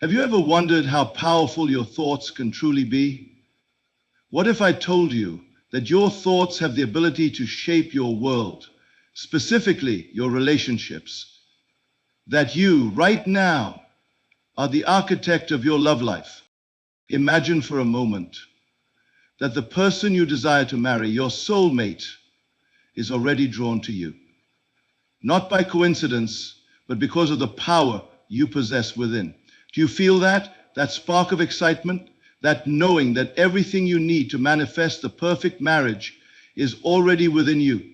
Have you ever wondered how powerful your thoughts can truly be? What if I told you that your thoughts have the ability to shape your world, specifically your relationships? That you, right now, are the architect of your love life? Imagine for a moment that the person you desire to marry, your soulmate, is already drawn to you. Not by coincidence, but because of the power you possess within. Do you feel that? That spark of excitement? That knowing that everything you need to manifest the perfect marriage is already within you.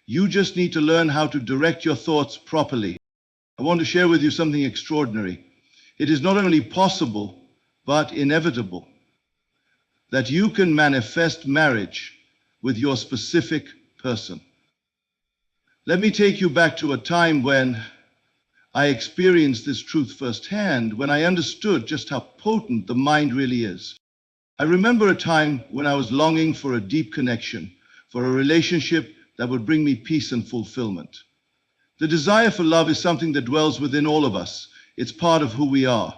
You just need to learn how to direct your thoughts properly. I want to share with you something extraordinary. It is not only possible, but inevitable that you can manifest marriage with your specific person. Let me take you back to a time when I experienced this truth firsthand, when I understood just how potent the mind really is. I remember a time when I was longing for a deep connection, for a relationship that would bring me peace and fulfillment. The desire for love is something that dwells within all of us. It's part of who we are.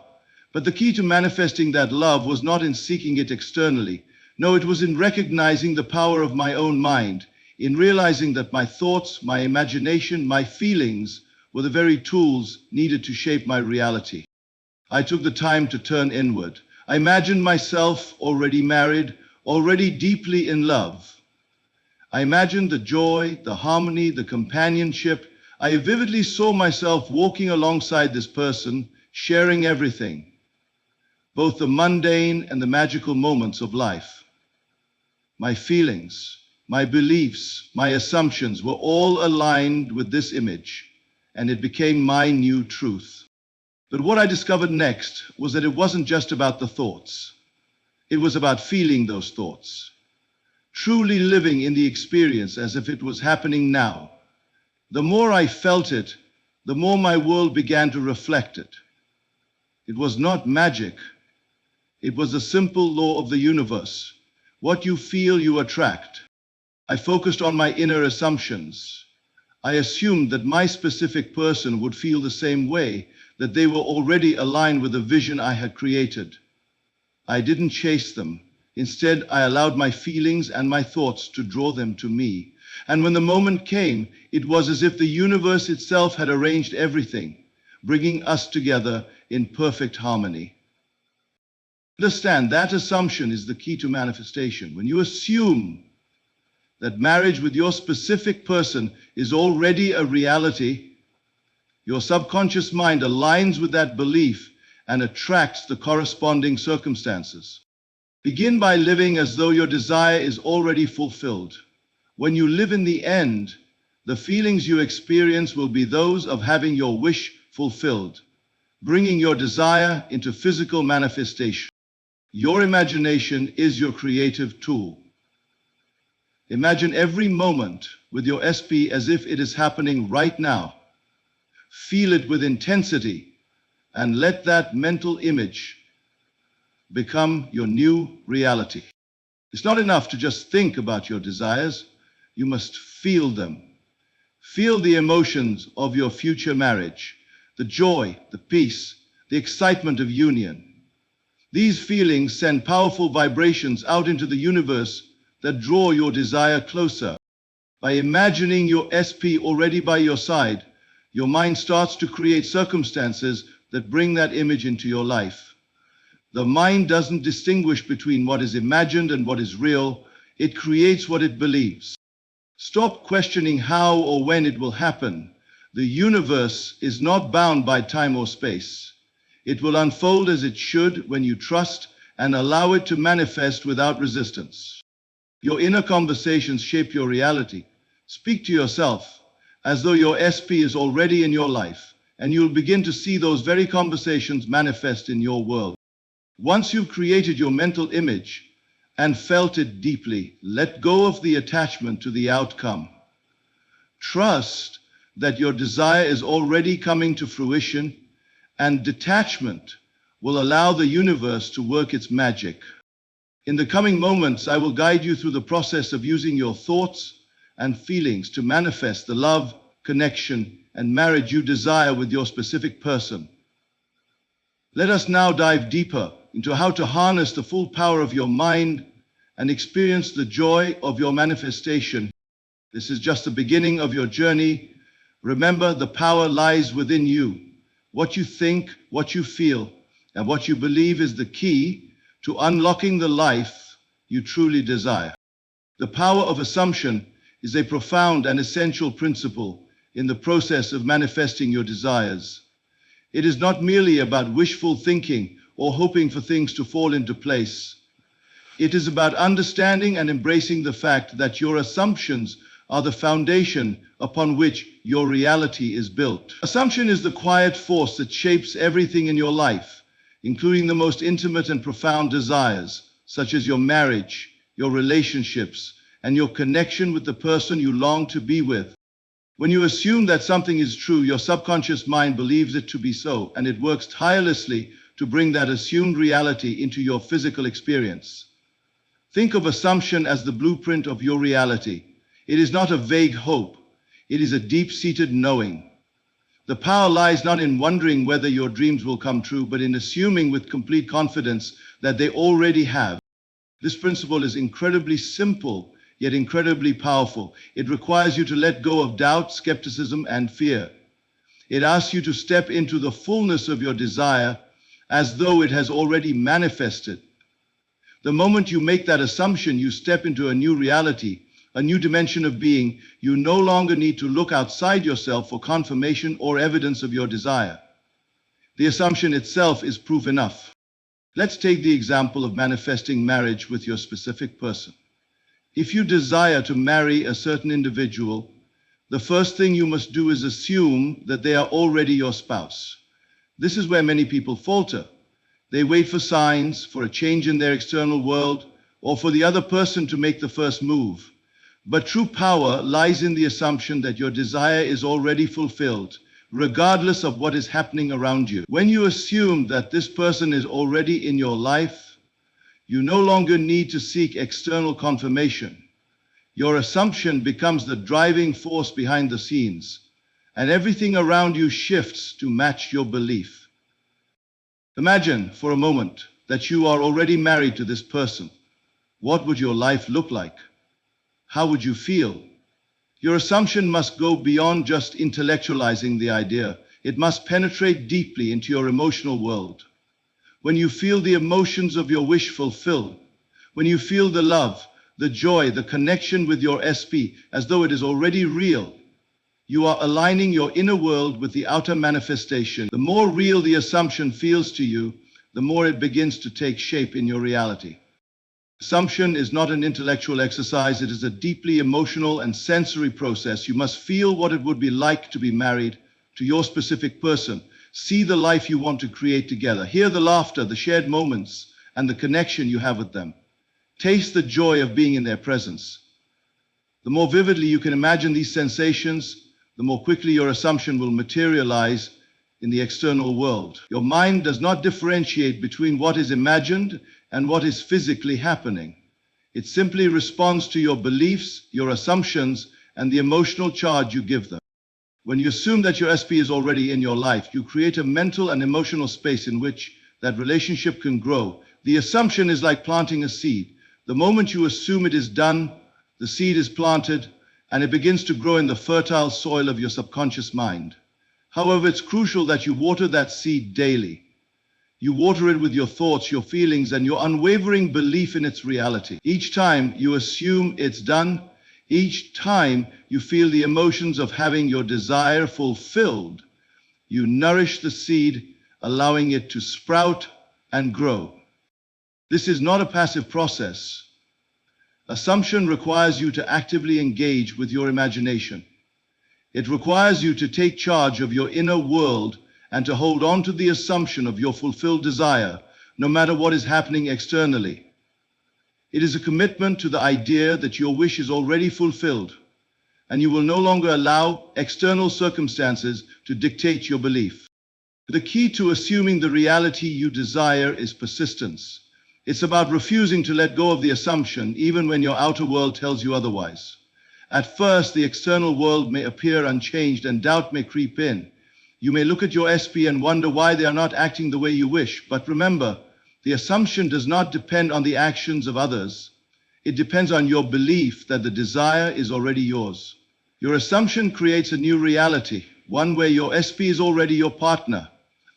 But the key to manifesting that love was not in seeking it externally. No, it was in recognizing the power of my own mind, in realizing that my thoughts, my imagination, my feelings were the very tools needed to shape my reality. I took the time to turn inward. I imagined myself already married, already deeply in love. I imagined the joy, the harmony, the companionship. I vividly saw myself walking alongside this person, sharing everything, both the mundane and the magical moments of life. My feelings, my beliefs, my assumptions were all aligned with this image, and it became my new truth. But what I discovered next was that it wasn't just about the thoughts. It was about feeling those thoughts, truly living in the experience as if it was happening now. The more I felt it, the more my world began to reflect it. It was not magic. It was a simple law of the universe. What you feel, you attract. I focused on my inner assumptions. I assumed that my specific person would feel the same way, that they were already aligned with the vision I had created. I didn't chase them. Instead, I allowed my feelings and my thoughts to draw them to me. And when the moment came, it was as if the universe itself had arranged everything, bringing us together in perfect harmony. Understand, that assumption is the key to manifestation. When you assume that marriage with your specific person is already a reality, your subconscious mind aligns with that belief and attracts the corresponding circumstances. Begin by living as though your desire is already fulfilled. When you live in the end, the feelings you experience will be those of having your wish fulfilled, bringing your desire into physical manifestation. Your imagination is your creative tool. Imagine every moment with your SP as if it is happening right now. Feel it with intensity and let that mental image become your new reality. It's not enough to just think about your desires. You must feel them. Feel the emotions of your future marriage, the joy, the peace, the excitement of union. These feelings send powerful vibrations out into the universe that draw your desire closer. By imagining your SP already by your side, your mind starts to create circumstances that bring that image into your life. The mind doesn't distinguish between what is imagined and what is real. It creates what it believes. Stop questioning how or when it will happen. The universe is not bound by time or space. It will unfold as it should when you trust and allow it to manifest without resistance. Your inner conversations shape your reality. Speak to yourself as though your SP is already in your life, and you'll begin to see those very conversations manifest in your world. Once you've created your mental image and felt it deeply, let go of the attachment to the outcome. Trust that your desire is already coming to fruition, and detachment will allow the universe to work its magic. In the coming moments, I will guide you through the process of using your thoughts and feelings to manifest the love, connection, and marriage you desire with your specific person. Let us now dive deeper into how to harness the full power of your mind and experience the joy of your manifestation. This is just the beginning of your journey. Remember, the power lies within you. What you think, what you feel, and what you believe is the key to unlocking the life you truly desire. The power of assumption is a profound and essential principle in the process of manifesting your desires. It is not merely about wishful thinking or hoping for things to fall into place. It is about understanding and embracing the fact that your assumptions are the foundation upon which your reality is built. Assumption is the quiet force that shapes everything in your life, including the most intimate and profound desires, such as your marriage, your relationships, and your connection with the person you long to be with. When you assume that something is true, your subconscious mind believes it to be so, and it works tirelessly to bring that assumed reality into your physical experience. Think of assumption as the blueprint of your reality. It is not a vague hope. It is a deep-seated knowing. The power lies not in wondering whether your dreams will come true, but in assuming with complete confidence that they already have. This principle is incredibly simple, yet incredibly powerful. It requires you to let go of doubt, skepticism, and fear. It asks you to step into the fullness of your desire as though it has already manifested. The moment you make that assumption, you step into a new reality, a new dimension of being. You no longer need to look outside yourself for confirmation or evidence of your desire. The assumption itself is proof enough. Let's take the example of manifesting marriage with your specific person. If you desire to marry a certain individual, the first thing you must do is assume that they are already your spouse. This is where many people falter. They wait for signs, for a change in their external world, or for the other person to make the first move. But true power lies in the assumption that your desire is already fulfilled, regardless of what is happening around you. When you assume that this person is already in your life, you no longer need to seek external confirmation. Your assumption becomes the driving force behind the scenes, and everything around you shifts to match your belief. Imagine for a moment that you are already married to this person. What would your life look like? How would you feel? Your assumption must go beyond just intellectualizing the idea. It must penetrate deeply into your emotional world. When you feel the emotions of your wish fulfilled, when you feel the love, the joy, the connection with your SP as though it is already real, you are aligning your inner world with the outer manifestation. The more real the assumption feels to you, the more it begins to take shape in your reality. Assumption is not an intellectual exercise. It is a deeply emotional and sensory process. You must feel what it would be like to be married to your specific person. See the life you want to create together. Hear the laughter, the shared moments, and the connection you have with them. Taste the joy of being in their presence. The more vividly you can imagine these sensations, the more quickly your assumption will materialize in the external world. Your mind does not differentiate between what is imagined and what is physically happening. It simply responds to your beliefs, your assumptions, and the emotional charge you give them. When you assume that your SP is already in your life, you create a mental and emotional space in which that relationship can grow. The assumption is like planting a seed. The moment you assume it is done, the seed is planted, and it begins to grow in the fertile soil of your subconscious mind. However, it's crucial that you water that seed daily. You water it with your thoughts, your feelings, and your unwavering belief in its reality. Each time you assume it's done, each time you feel the emotions of having your desire fulfilled, you nourish the seed, allowing it to sprout and grow. This is not a passive process. Assumption requires you to actively engage with your imagination. It requires you to take charge of your inner world and to hold on to the assumption of your fulfilled desire, no matter what is happening externally. It is a commitment to the idea that your wish is already fulfilled, and you will no longer allow external circumstances to dictate your belief. The key to assuming the reality you desire is persistence. It's about refusing to let go of the assumption, even when your outer world tells you otherwise. At first, the external world may appear unchanged and doubt may creep in. You may look at your SP and wonder why they are not acting the way you wish, but remember, the assumption does not depend on the actions of others. It depends on your belief that the desire is already yours. Your assumption creates a new reality, one where your SP is already your partner.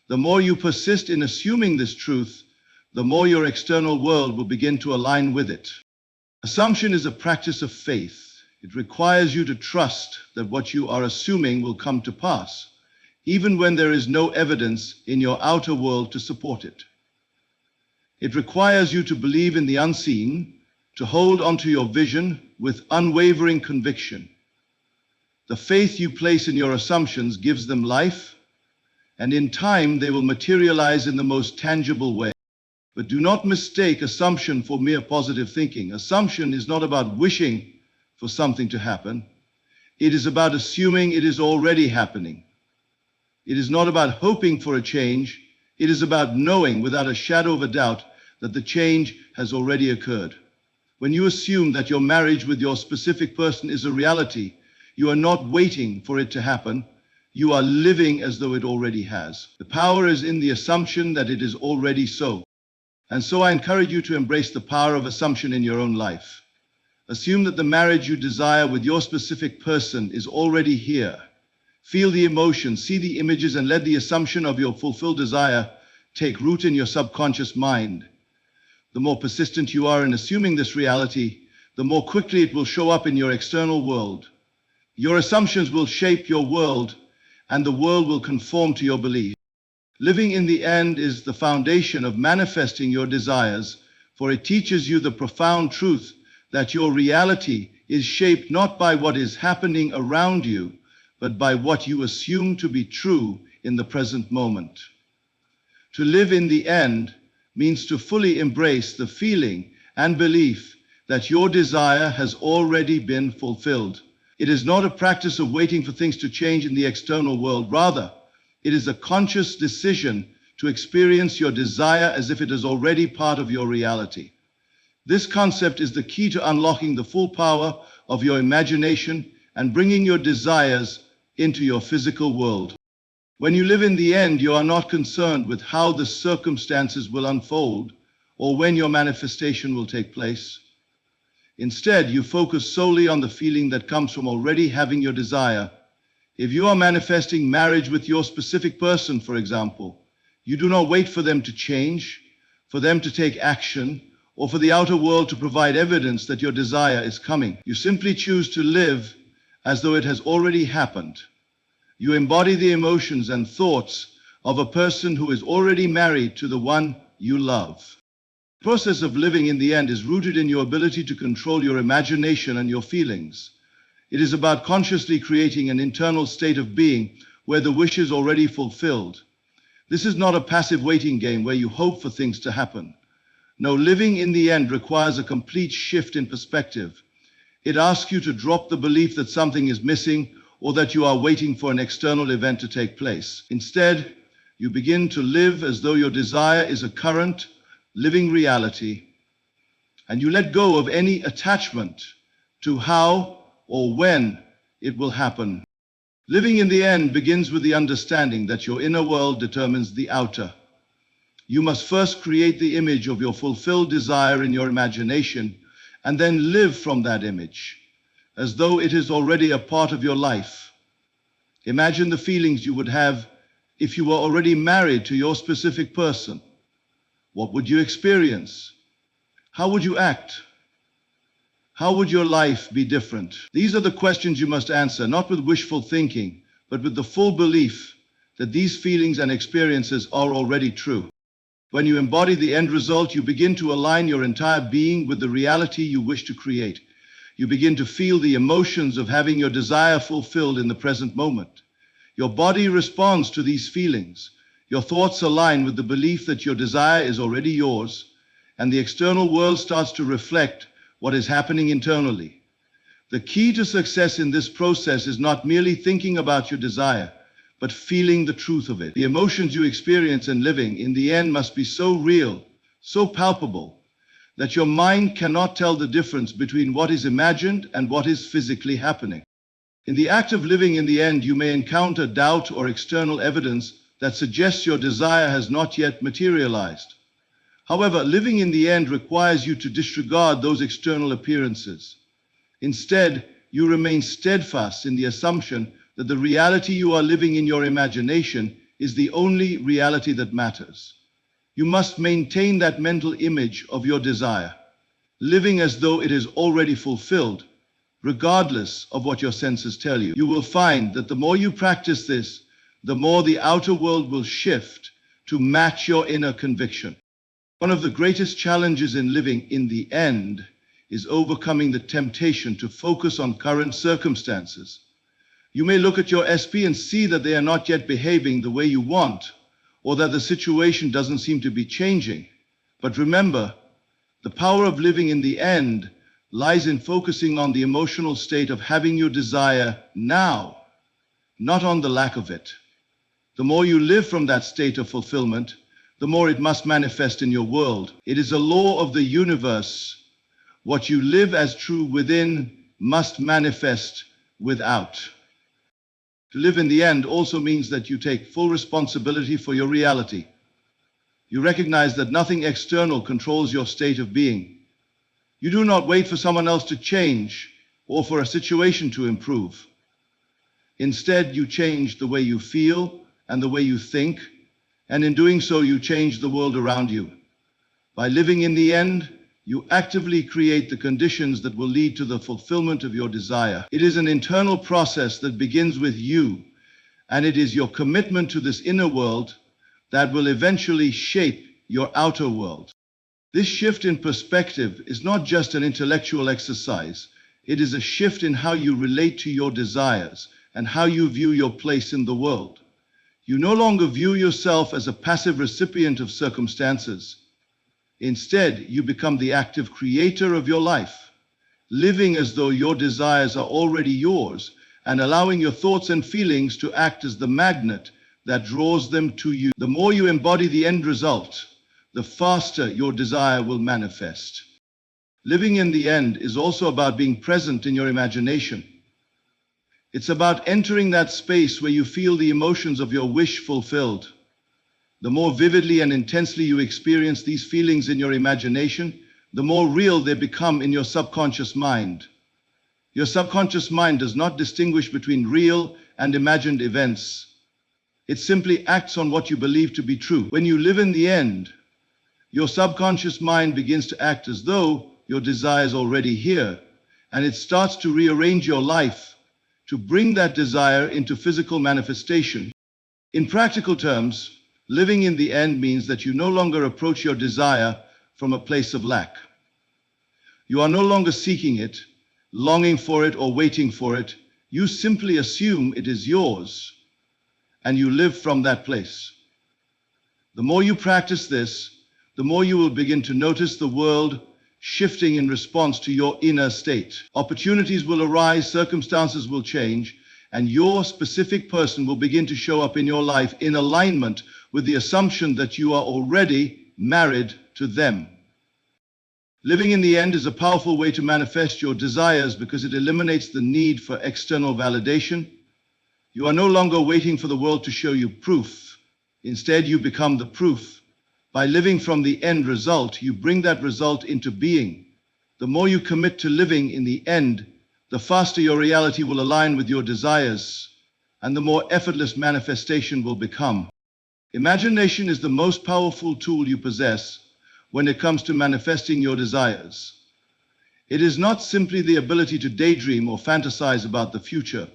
The more you persist in assuming this truth, the more your external world will begin to align with it. Assumption is a practice of faith. It requires you to trust that what you are assuming will come to pass, even when there is no evidence in your outer world to support it. It requires you to believe in the unseen, to hold onto your vision with unwavering conviction. The faith you place in your assumptions gives them life, and in time they will materialize in the most tangible way. But do not mistake assumption for mere positive thinking. Assumption is not about wishing for something to happen. It is about assuming it is already happening. It is not about hoping for a change. It is about knowing without a shadow of a doubt that the change has already occurred. When you assume that your marriage with your specific person is a reality, you are not waiting for it to happen. You are living as though it already has. The power is in the assumption that it is already so. And so I encourage you to embrace the power of assumption in your own life. Assume that the marriage you desire with your specific person is already here. Feel the emotions, see the images, and let the assumption of your fulfilled desire take root in your subconscious mind. The more persistent you are in assuming this reality, the more quickly it will show up in your external world. Your assumptions will shape your world, and the world will conform to your beliefs. Living in the end is the foundation of manifesting your desires, for it teaches you the profound truth that your reality is shaped not by what is happening around you, but by what you assume to be true in the present moment. To live in the end means to fully embrace the feeling and belief that your desire has already been fulfilled. It is not a practice of waiting for things to change in the external world. Rather, it is a conscious decision to experience your desire as if it is already part of your reality. This concept is the key to unlocking the full power of your imagination and bringing your desires into your physical world. When you live in the end, you are not concerned with how the circumstances will unfold or when your manifestation will take place. Instead, you focus solely on the feeling that comes from already having your desire. If you are manifesting marriage with your specific person, for example, you do not wait for them to change, for them to take action, or for the outer world to provide evidence that your desire is coming. You simply choose to live as though it has already happened. You embody the emotions and thoughts of a person who is already married to the one you love. The process of living in the end is rooted in your ability to control your imagination and your feelings. It is about consciously creating an internal state of being where the wish is already fulfilled. This is not a passive waiting game where you hope for things to happen. No, living in the end requires a complete shift in perspective. It asks you to drop the belief that something is missing or that you are waiting for an external event to take place. Instead, you begin to live as though your desire is a current, living reality, and you let go of any attachment to how or when it will happen. Living in the end begins with the understanding that your inner world determines the outer. You must first create the image of your fulfilled desire in your imagination, and then live from that image, as though it is already a part of your life. Imagine the feelings you would have if you were already married to your specific person. What would you experience? How would you act? How would your life be different? These are the questions you must answer, not with wishful thinking, but with the full belief that these feelings and experiences are already true. When you embody the end result, you begin to align your entire being with the reality you wish to create. You begin to feel the emotions of having your desire fulfilled in the present moment. Your body responds to these feelings. Your thoughts align with the belief that your desire is already yours, and the external world starts to reflect what is happening internally. The key to success in this process is not merely thinking about your desire, but feeling the truth of it. The emotions you experience in living in the end must be so real, so palpable, that your mind cannot tell the difference between what is imagined and what is physically happening. In the act of living in the end, you may encounter doubt or external evidence that suggests your desire has not yet materialized. However, living in the end requires you to disregard those external appearances. Instead, you remain steadfast in the assumption that the reality you are living in your imagination is the only reality that matters. You must maintain that mental image of your desire, living as though it is already fulfilled, regardless of what your senses tell you. You will find that the more you practice this, the more the outer world will shift to match your inner conviction. One of the greatest challenges in living in the end is overcoming the temptation to focus on current circumstances. You may look at your SP and see that they are not yet behaving the way you want, or that the situation doesn't seem to be changing. But remember, the power of living in the end lies in focusing on the emotional state of having your desire now, not on the lack of it. The more you live from that state of fulfillment, the more it must manifest in your world. It is a law of the universe. What you live as true within must manifest without. To live in the end also means that you take full responsibility for your reality. You recognize that nothing external controls your state of being. You do not wait for someone else to change or for a situation to improve. Instead, you change the way you feel and the way you think, and in doing so, you change the world around you. By living in the end, you actively create the conditions that will lead to the fulfillment of your desire. It is an internal process that begins with you, and it is your commitment to this inner world that will eventually shape your outer world. This shift in perspective is not just an intellectual exercise. It is a shift in how you relate to your desires and how you view your place in the world. You no longer view yourself as a passive recipient of circumstances. Instead, you become the active creator of your life, living as though your desires are already yours and allowing your thoughts and feelings to act as the magnet that draws them to you. The more you embody the end result, the faster your desire will manifest. Living in the end is also about being present in your imagination. It's about entering that space where you feel the emotions of your wish fulfilled. The more vividly and intensely you experience these feelings in your imagination, the more real they become in your subconscious mind. Your subconscious mind does not distinguish between real and imagined events. It simply acts on what you believe to be true. When you live in the end, your subconscious mind begins to act as though your desire is already here, and it starts to rearrange your life to bring that desire into physical manifestation. In practical terms, living in the end means that you no longer approach your desire from a place of lack. You are no longer seeking it, longing for it, or waiting for it. You simply assume it is yours, and you live from that place. The more you practice this, the more you will begin to notice the world shifting in response to your inner state. Opportunities will arise, circumstances will change, and your specific person will begin to show up in your life in alignment with the assumption that you are already married to them. Living in the end is a powerful way to manifest your desires because it eliminates the need for external validation. You are no longer waiting for the world to show you proof. Instead, you become the proof. By living from the end result, you bring that result into being. The more you commit to living in the end, the faster your reality will align with your desires, and the more effortless manifestation will become. Imagination is the most powerful tool you possess when it comes to manifesting your desires. It is not simply the ability to daydream or fantasize about the future.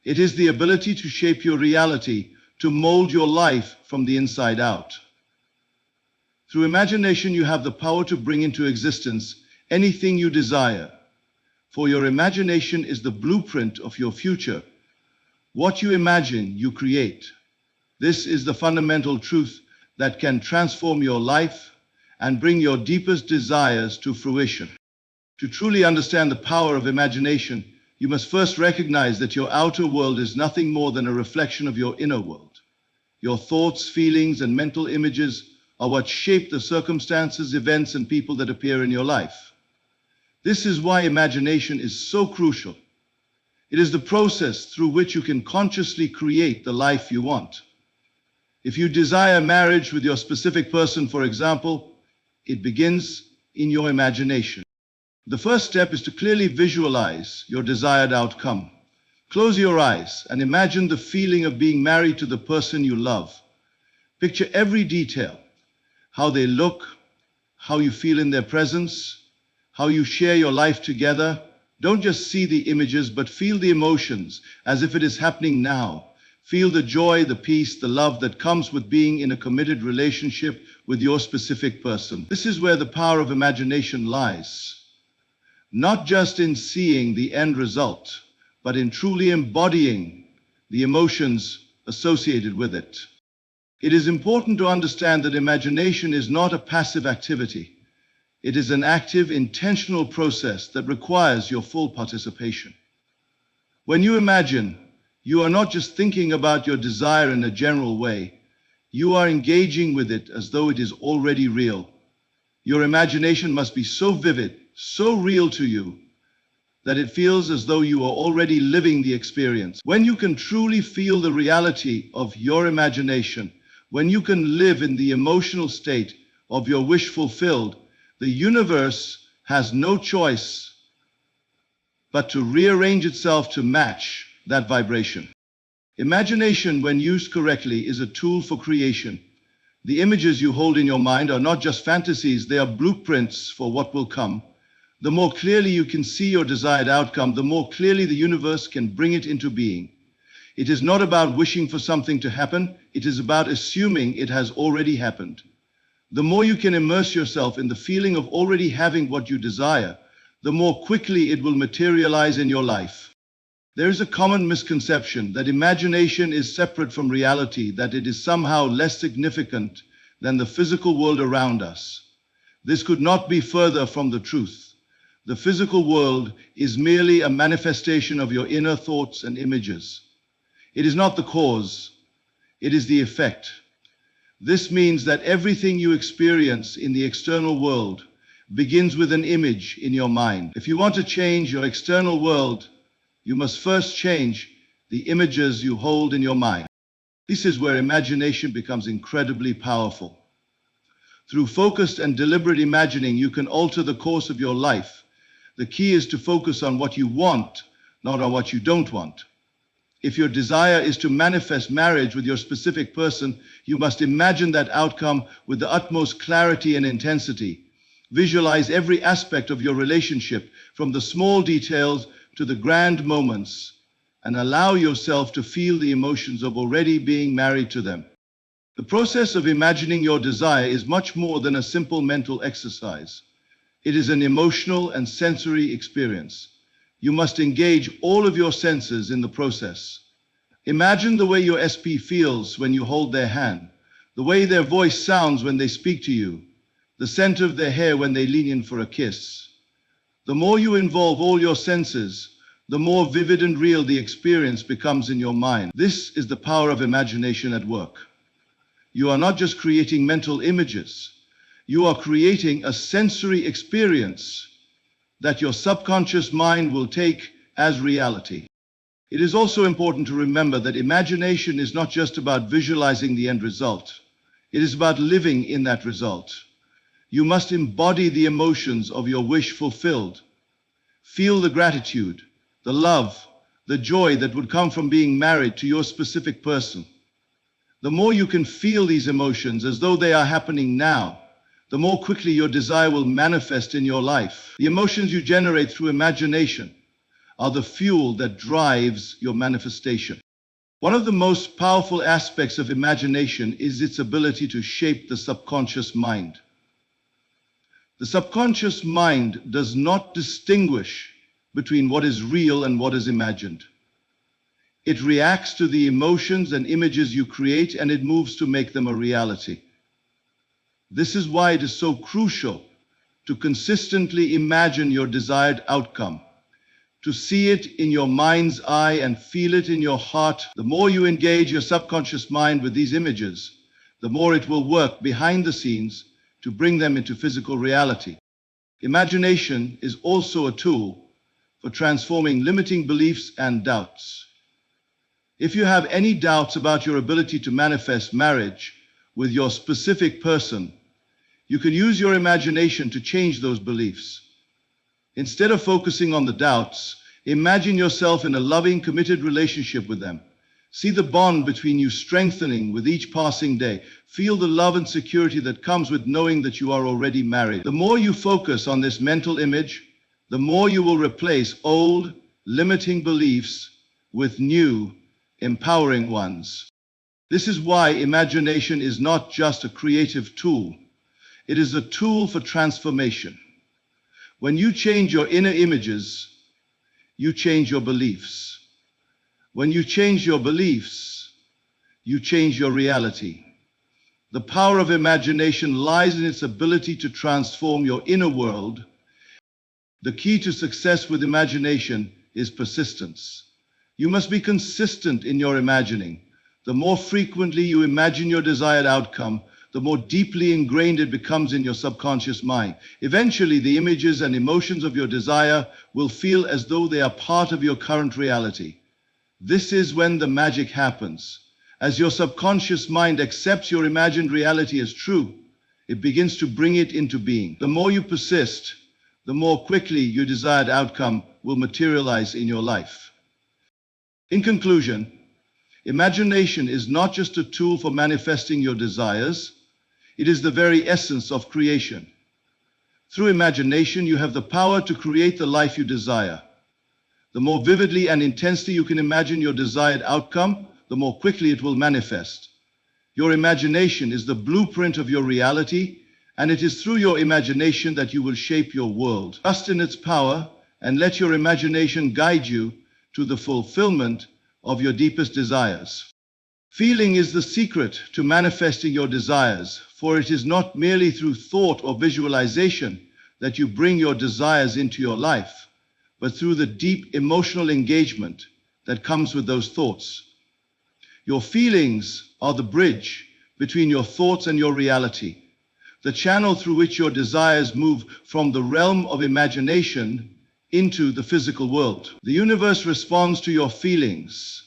It is the ability to shape your reality, to mold your life from the inside out. Through imagination, you have the power to bring into existence anything you desire, for your imagination is the blueprint of your future. What you imagine, you create. This is the fundamental truth that can transform your life and bring your deepest desires to fruition. To truly understand the power of imagination, you must first recognize that your outer world is nothing more than a reflection of your inner world. Your thoughts, feelings, and mental images are what shape the circumstances, events, and people that appear in your life. This is why imagination is so crucial. It is the process through which you can consciously create the life you want. If you desire marriage with your specific person, for example, it begins in your imagination. The first step is to clearly visualize your desired outcome. Close your eyes and imagine the feeling of being married to the person you love. Picture every detail, how they look, how you feel in their presence, how you share your life together. Don't just see the images, but feel the emotions as if it is happening now. Feel the joy, the peace, the love that comes with being in a committed relationship with your specific person. This is where the power of imagination lies. Not just in seeing the end result, but in truly embodying the emotions associated with it. It is important to understand that imagination is not a passive activity. It is an active, intentional process that requires your full participation. When you imagine, you are not just thinking about your desire in a general way. You are engaging with it as though it is already real. Your imagination must be so vivid, so real to you, that it feels as though you are already living the experience. When you can truly feel the reality of your imagination, when you can live in the emotional state of your wish fulfilled, the universe has no choice but to rearrange itself to match that vibration. Imagination, when used correctly, is a tool for creation. The images you hold in your mind are not just fantasies, they are blueprints for what will come. The more clearly you can see your desired outcome, the more clearly the universe can bring it into being. It is not about wishing for something to happen, it is about assuming it has already happened. The more you can immerse yourself in the feeling of already having what you desire, the more quickly it will materialize in your life. There is a common misconception that imagination is separate from reality, that it is somehow less significant than the physical world around us. This could not be further from the truth. The physical world is merely a manifestation of your inner thoughts and images. It is not the cause, it is the effect. This means that everything you experience in the external world begins with an image in your mind. If you want to change your external world, you must first change the images you hold in your mind. This is where imagination becomes incredibly powerful. Through focused and deliberate imagining, you can alter the course of your life. The key is to focus on what you want, not on what you don't want. If your desire is to manifest marriage with your specific person, you must imagine that outcome with the utmost clarity and intensity. Visualize every aspect of your relationship, from the small details to the grand moments, and allow yourself to feel the emotions of already being married to them. The process of imagining your desire is much more than a simple mental exercise. It is an emotional and sensory experience. You must engage all of your senses in the process. Imagine the way your SP feels when you hold their hand, the way their voice sounds when they speak to you, the scent of their hair when they lean in for a kiss. The more you involve all your senses, the more vivid and real the experience becomes in your mind. This is the power of imagination at work. You are not just creating mental images, you are creating a sensory experience that your subconscious mind will take as reality. It is also important to remember that imagination is not just about visualizing the end result. It is about living in that result. You must embody the emotions of your wish fulfilled. Feel the gratitude, the love, the joy that would come from being married to your specific person. The more you can feel these emotions as though they are happening now, the more quickly your desire will manifest in your life. The emotions you generate through imagination are the fuel that drives your manifestation. One of the most powerful aspects of imagination is its ability to shape the subconscious mind. The subconscious mind does not distinguish between what is real and what is imagined. It reacts to the emotions and images you create, and it moves to make them a reality. This is why it is so crucial to consistently imagine your desired outcome, to see it in your mind's eye and feel it in your heart. The more you engage your subconscious mind with these images, the more it will work behind the scenes to bring them into physical reality. Imagination is also a tool for transforming limiting beliefs and doubts. If you have any doubts about your ability to manifest marriage with your specific person, you can use your imagination to change those beliefs. Instead of focusing on the doubts, imagine yourself in a loving, committed relationship with them. See the bond between you strengthening with each passing day. Feel the love and security that comes with knowing that you are already married. The more you focus on this mental image, the more you will replace old, limiting beliefs with new, empowering ones. This is why imagination is not just a creative tool. It is a tool for transformation. When you change your inner images, you change your beliefs. When you change your beliefs, you change your reality. The power of imagination lies in its ability to transform your inner world. The key to success with imagination is persistence. You must be consistent in your imagining. The more frequently you imagine your desired outcome, the more deeply ingrained it becomes in your subconscious mind. Eventually, the images and emotions of your desire will feel as though they are part of your current reality. This is when the magic happens. As your subconscious mind accepts your imagined reality as true, it begins to bring it into being. The more you persist, the more quickly your desired outcome will materialize in your life. In conclusion, imagination is not just a tool for manifesting your desires, it is the very essence of creation. Through imagination, you have the power to create the life you desire. The more vividly and intensely you can imagine your desired outcome, the more quickly it will manifest. Your imagination is the blueprint of your reality, and it is through your imagination that you will shape your world. Trust in its power and let your imagination guide you to the fulfillment of your deepest desires. Feeling is the secret to manifesting your desires, for it is not merely through thought or visualization that you bring your desires into your life, but through the deep emotional engagement that comes with those thoughts. Your feelings are the bridge between your thoughts and your reality, the channel through which your desires move from the realm of imagination into the physical world. The universe responds to your feelings,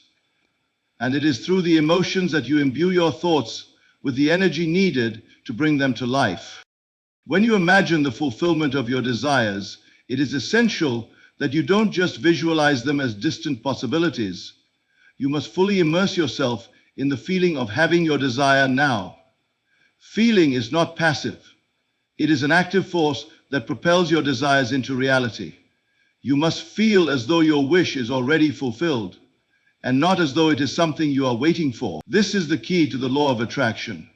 and it is through the emotions that you imbue your thoughts with the energy needed to bring them to life. When you imagine the fulfillment of your desires, it is essential that you don't just visualize them as distant possibilities. You must fully immerse yourself in the feeling of having your desire now. Feeling is not passive. It is an active force that propels your desires into reality. You must feel as though your wish is already fulfilled, and not as though it is something you are waiting for. This is the key to the law of attraction,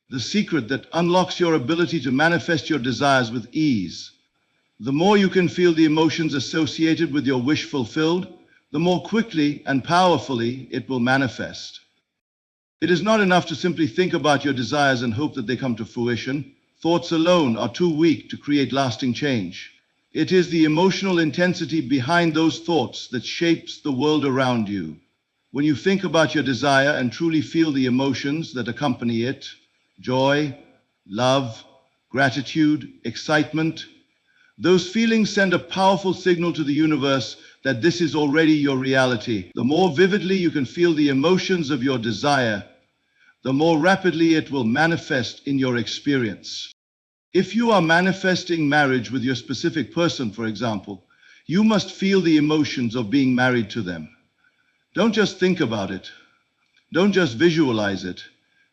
the secret that unlocks your ability to manifest your desires with ease. The more you can feel the emotions associated with your wish fulfilled, the more quickly and powerfully it will manifest. It is not enough to simply think about your desires and hope that they come to fruition. Thoughts alone are too weak to create lasting change. It is the emotional intensity behind those thoughts that shapes the world around you. When you think about your desire and truly feel the emotions that accompany it, joy, love, gratitude, excitement, those feelings send a powerful signal to the universe that this is already your reality. The more vividly you can feel the emotions of your desire, the more rapidly it will manifest in your experience. If you are manifesting marriage with your specific person, for example, you must feel the emotions of being married to them. Don't just think about it. Don't just visualize it.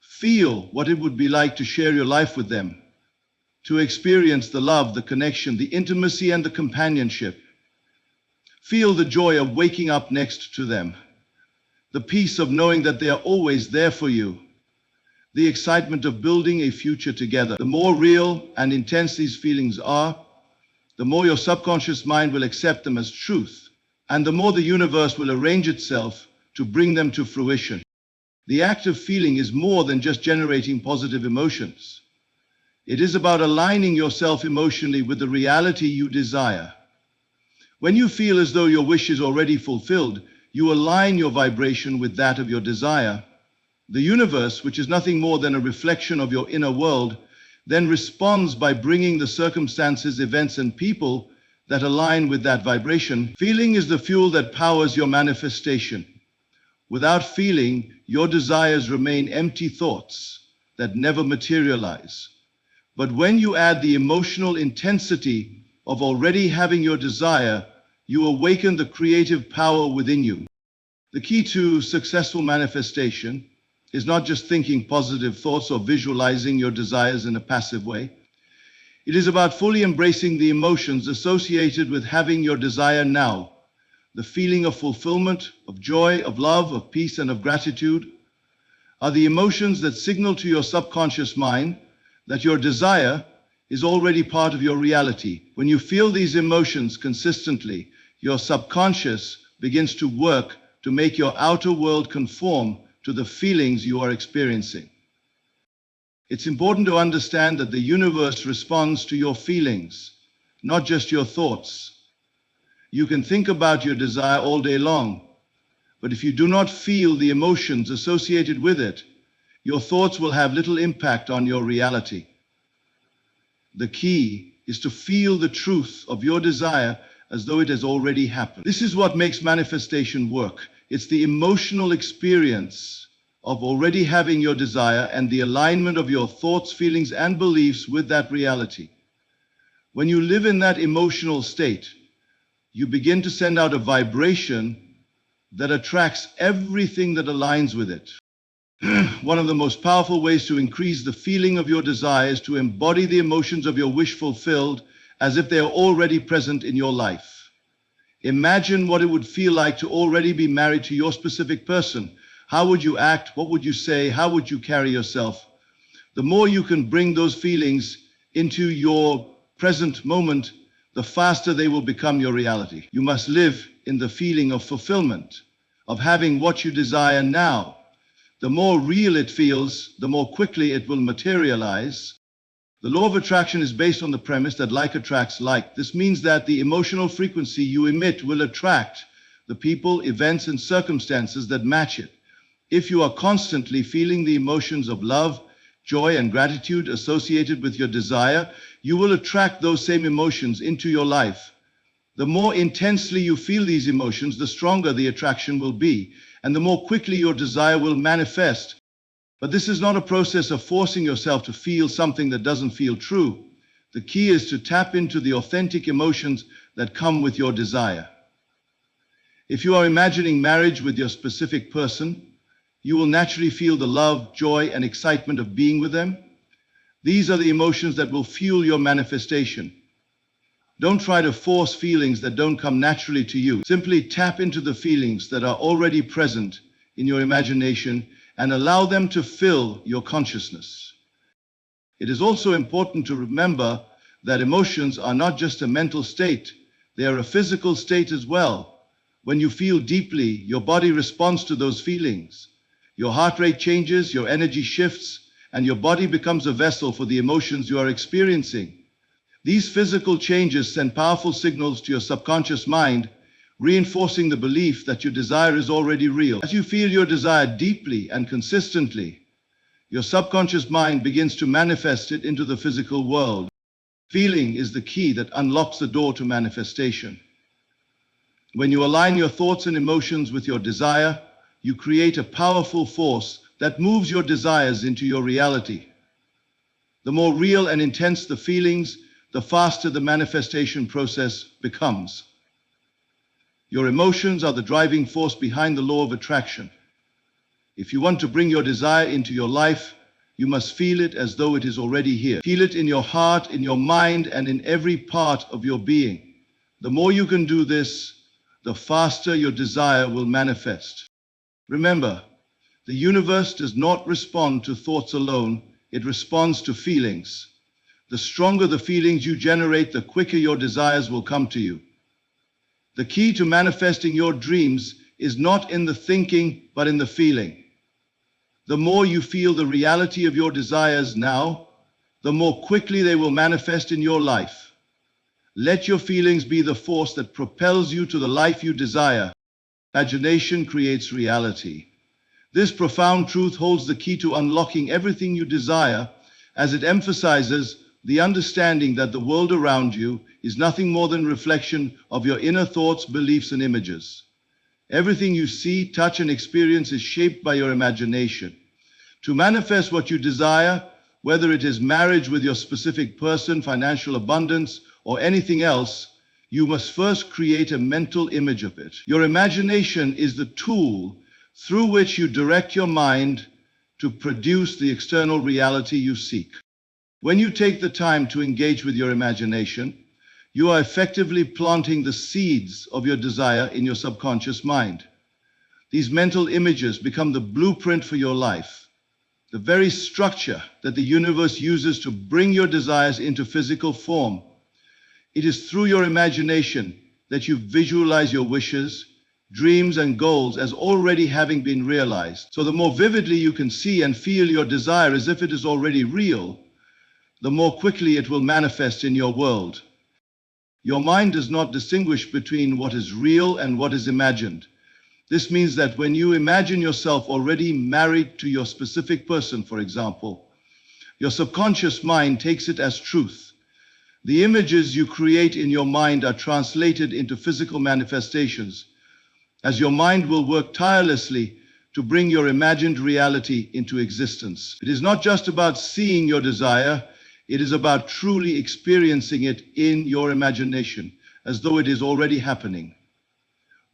Feel what it would be like to share your life with them, to experience the love, the connection, the intimacy, and the companionship. Feel the joy of waking up next to them, the peace of knowing that they are always there for you, the excitement of building a future together. The more real and intense these feelings are, the more your subconscious mind will accept them as truth, and the more the universe will arrange itself to bring them to fruition. The act of feeling is more than just generating positive emotions. It is about aligning yourself emotionally with the reality you desire. When you feel as though your wish is already fulfilled, you align your vibration with that of your desire. The universe, which is nothing more than a reflection of your inner world, then responds by bringing the circumstances, events, and people that align with that vibration. Feeling is the fuel that powers your manifestation. Without feeling, your desires remain empty thoughts that never materialize. But when you add the emotional intensity of already having your desire, you awaken the creative power within you. The key to successful manifestation is not just thinking positive thoughts or visualizing your desires in a passive way. It is about fully embracing the emotions associated with having your desire now. The feeling of fulfillment, of joy, of love, of peace, and of gratitude are the emotions that signal to your subconscious mind that your desire is already part of your reality. When you feel these emotions consistently, your subconscious begins to work to make your outer world conform to the feelings you are experiencing. It's important to understand that the universe responds to your feelings, not just your thoughts. You can think about your desire all day long, but if you do not feel the emotions associated with it, your thoughts will have little impact on your reality. The key is to feel the truth of your desire as though it has already happened. This is what makes manifestation work. It's the emotional experience of already having your desire and the alignment of your thoughts, feelings, and beliefs with that reality. When you live in that emotional state, you begin to send out a vibration that attracts everything that aligns with it. One of the most powerful ways to increase the feeling of your desire is to embody the emotions of your wish fulfilled as if they are already present in your life. Imagine what it would feel like to already be married to your specific person. How would you act? What would you say? How would you carry yourself? The more you can bring those feelings into your present moment, the faster they will become your reality. You must live in the feeling of fulfillment, of having what you desire now. The more real it feels, the more quickly it will materialize. The law of attraction is based on the premise that like attracts like. This means that the emotional frequency you emit will attract the people, events, and circumstances that match it. If you are constantly feeling the emotions of love, joy, and gratitude associated with your desire, you will attract those same emotions into your life. The more intensely you feel these emotions, the stronger the attraction will be, and the more quickly your desire will manifest. But this is not a process of forcing yourself to feel something that doesn't feel true. The key is to tap into the authentic emotions that come with your desire. If you are imagining marriage with your specific person, you will naturally feel the love, joy, and excitement of being with them. These are the emotions that will fuel your manifestation. Don't try to force feelings that don't come naturally to you. Simply tap into the feelings that are already present in your imagination and allow them to fill your consciousness. It is also important to remember that emotions are not just a mental state, they are a physical state as well. When you feel deeply, your body responds to those feelings. Your heart rate changes, your energy shifts, and your body becomes a vessel for the emotions you are experiencing. These physical changes send powerful signals to your subconscious mind, reinforcing the belief that your desire is already real. As you feel your desire deeply and consistently, your subconscious mind begins to manifest it into the physical world. Feeling is the key that unlocks the door to manifestation. When you align your thoughts and emotions with your desire, you create a powerful force that moves your desires into your reality. The more real and intense the feelings, the faster the manifestation process becomes. Your emotions are the driving force behind the law of attraction. If you want to bring your desire into your life, you must feel it as though it is already here. Feel it in your heart, in your mind, and in every part of your being. The more you can do this, the faster your desire will manifest. Remember, the universe does not respond to thoughts alone, it responds to feelings. The stronger the feelings you generate, the quicker your desires will come to you. The key to manifesting your dreams is not in the thinking, but in the feeling. The more you feel the reality of your desires now, the more quickly they will manifest in your life. Let your feelings be the force that propels you to the life you desire. Imagination creates reality. This profound truth holds the key to unlocking everything you desire, as it emphasizes the understanding that the world around you is nothing more than a reflection of your inner thoughts, beliefs, and images. Everything you see, touch, and experience is shaped by your imagination. To manifest what you desire, whether it is marriage with your specific person, financial abundance, or anything else, you must first create a mental image of it. Your imagination is the tool through which you direct your mind to produce the external reality you seek. When you take the time to engage with your imagination, you are effectively planting the seeds of your desire in your subconscious mind. These mental images become the blueprint for your life, the very structure that the universe uses to bring your desires into physical form. It is through your imagination that you visualize your wishes, dreams, and goals as already having been realized. So the more vividly you can see and feel your desire as if it is already real, the more quickly it will manifest in your world. Your mind does not distinguish between what is real and what is imagined. This means that when you imagine yourself already married to your specific person, for example, your subconscious mind takes it as truth. The images you create in your mind are translated into physical manifestations, as your mind will work tirelessly to bring your imagined reality into existence. It is not just about seeing your desire, it is about truly experiencing it in your imagination, as though it is already happening.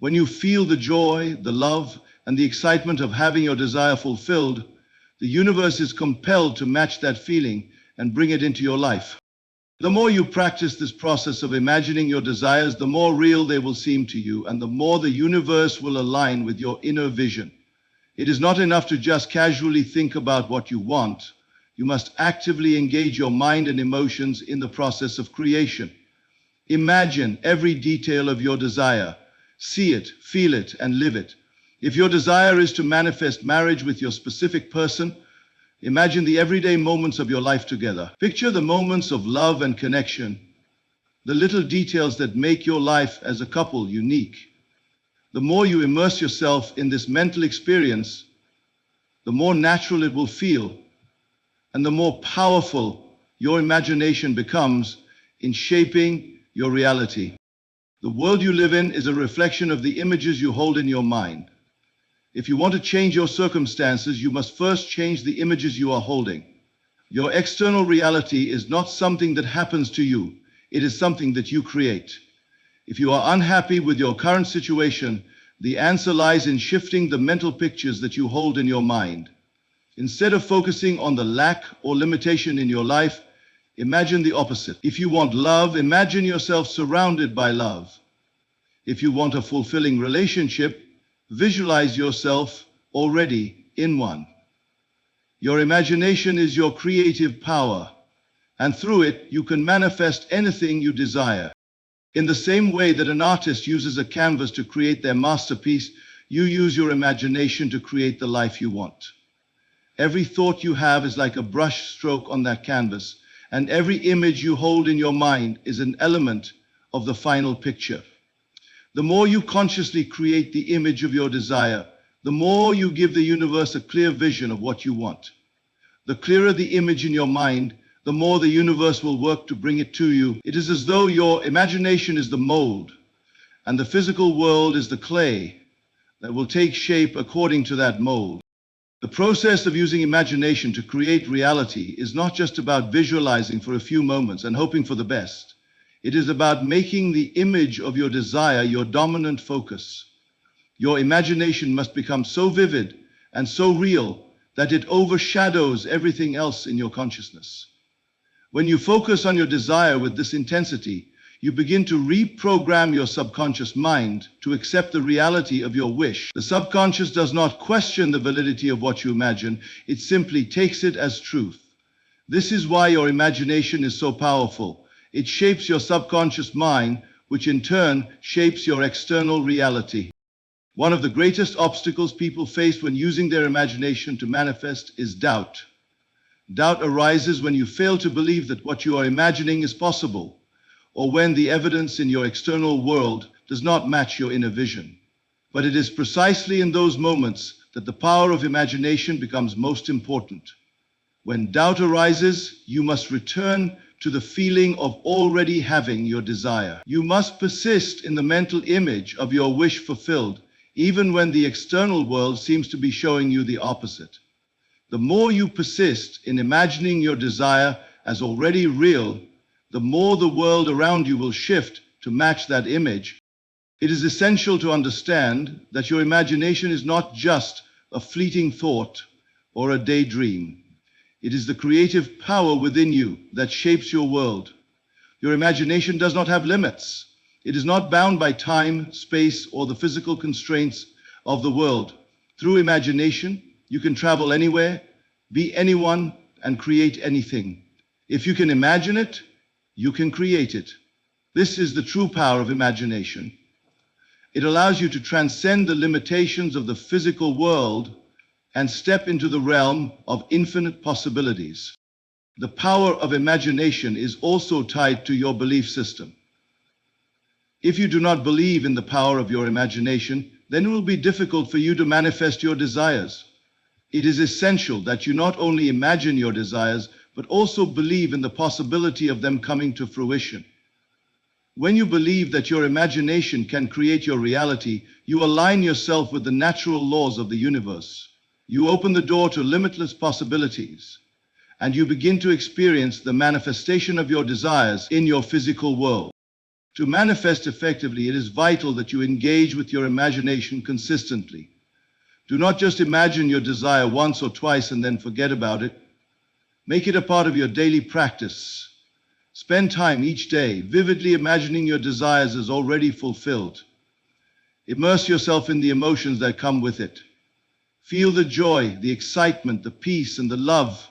When you feel the joy, the love, and the excitement of having your desire fulfilled, the universe is compelled to match that feeling and bring it into your life. The more you practice this process of imagining your desires, the more real they will seem to you, and the more the universe will align with your inner vision. It is not enough to just casually think about what you want. You must actively engage your mind and emotions in the process of creation. Imagine every detail of your desire. See it, feel it, and live it. If your desire is to manifest marriage with your specific person, imagine the everyday moments of your life together. Picture the moments of love and connection, the little details that make your life as a couple unique. The more you immerse yourself in this mental experience, the more natural it will feel, and the more powerful your imagination becomes in shaping your reality. The world you live in is a reflection of the images you hold in your mind. If you want to change your circumstances, you must first change the images you are holding. Your external reality is not something that happens to you. It is something that you create. If you are unhappy with your current situation, the answer lies in shifting the mental pictures that you hold in your mind. Instead of focusing on the lack or limitation in your life, imagine the opposite. If you want love, imagine yourself surrounded by love. If you want a fulfilling relationship, visualize yourself already in one. Your imagination is your creative power, and through it, you can manifest anything you desire. In the same way that an artist uses a canvas to create their masterpiece, you use your imagination to create the life you want. Every thought you have is like a brush stroke on that canvas, and every image you hold in your mind is an element of the final picture. The more you consciously create the image of your desire, the more you give the universe a clear vision of what you want. The clearer the image in your mind, the more the universe will work to bring it to you. It is as though your imagination is the mold, and the physical world is the clay that will take shape according to that mold. The process of using imagination to create reality is not just about visualizing for a few moments and hoping for the best. It is about making the image of your desire your dominant focus. Your imagination must become so vivid and so real that it overshadows everything else in your consciousness. When you focus on your desire with this intensity, you begin to reprogram your subconscious mind to accept the reality of your wish. The subconscious does not question the validity of what you imagine, it simply takes it as truth. This is why your imagination is so powerful. It shapes your subconscious mind, which in turn shapes your external reality. One of the greatest obstacles people face when using their imagination to manifest is doubt. Doubt arises when you fail to believe that what you are imagining is possible, or when the evidence in your external world does not match your inner vision. But it is precisely in those moments that the power of imagination becomes most important. When doubt arises, you must return to the feeling of already having your desire. You must persist in the mental image of your wish fulfilled, even when the external world seems to be showing you the opposite. The more you persist in imagining your desire as already real, the more the world around you will shift to match that image. It is essential to understand that your imagination is not just a fleeting thought or a daydream. It is the creative power within you that shapes your world. Your imagination does not have limits. It is not bound by time, space, or the physical constraints of the world. Through imagination, you can travel anywhere, be anyone, and create anything. If you can imagine it, you can create it. This is the true power of imagination. It allows you to transcend the limitations of the physical world and step into the realm of infinite possibilities. The power of imagination is also tied to your belief system. If you do not believe in the power of your imagination, then it will be difficult for you to manifest your desires. It is essential that you not only imagine your desires, but also believe in the possibility of them coming to fruition. When you believe that your imagination can create your reality, you align yourself with the natural laws of the universe. You open the door to limitless possibilities, and you begin to experience the manifestation of your desires in your physical world. To manifest effectively, it is vital that you engage with your imagination consistently. Do not just imagine your desire once or twice and then forget about it. Make it a part of your daily practice. Spend time each day vividly imagining your desires as already fulfilled. Immerse yourself in the emotions that come with it. Feel the joy, the excitement, the peace, and the love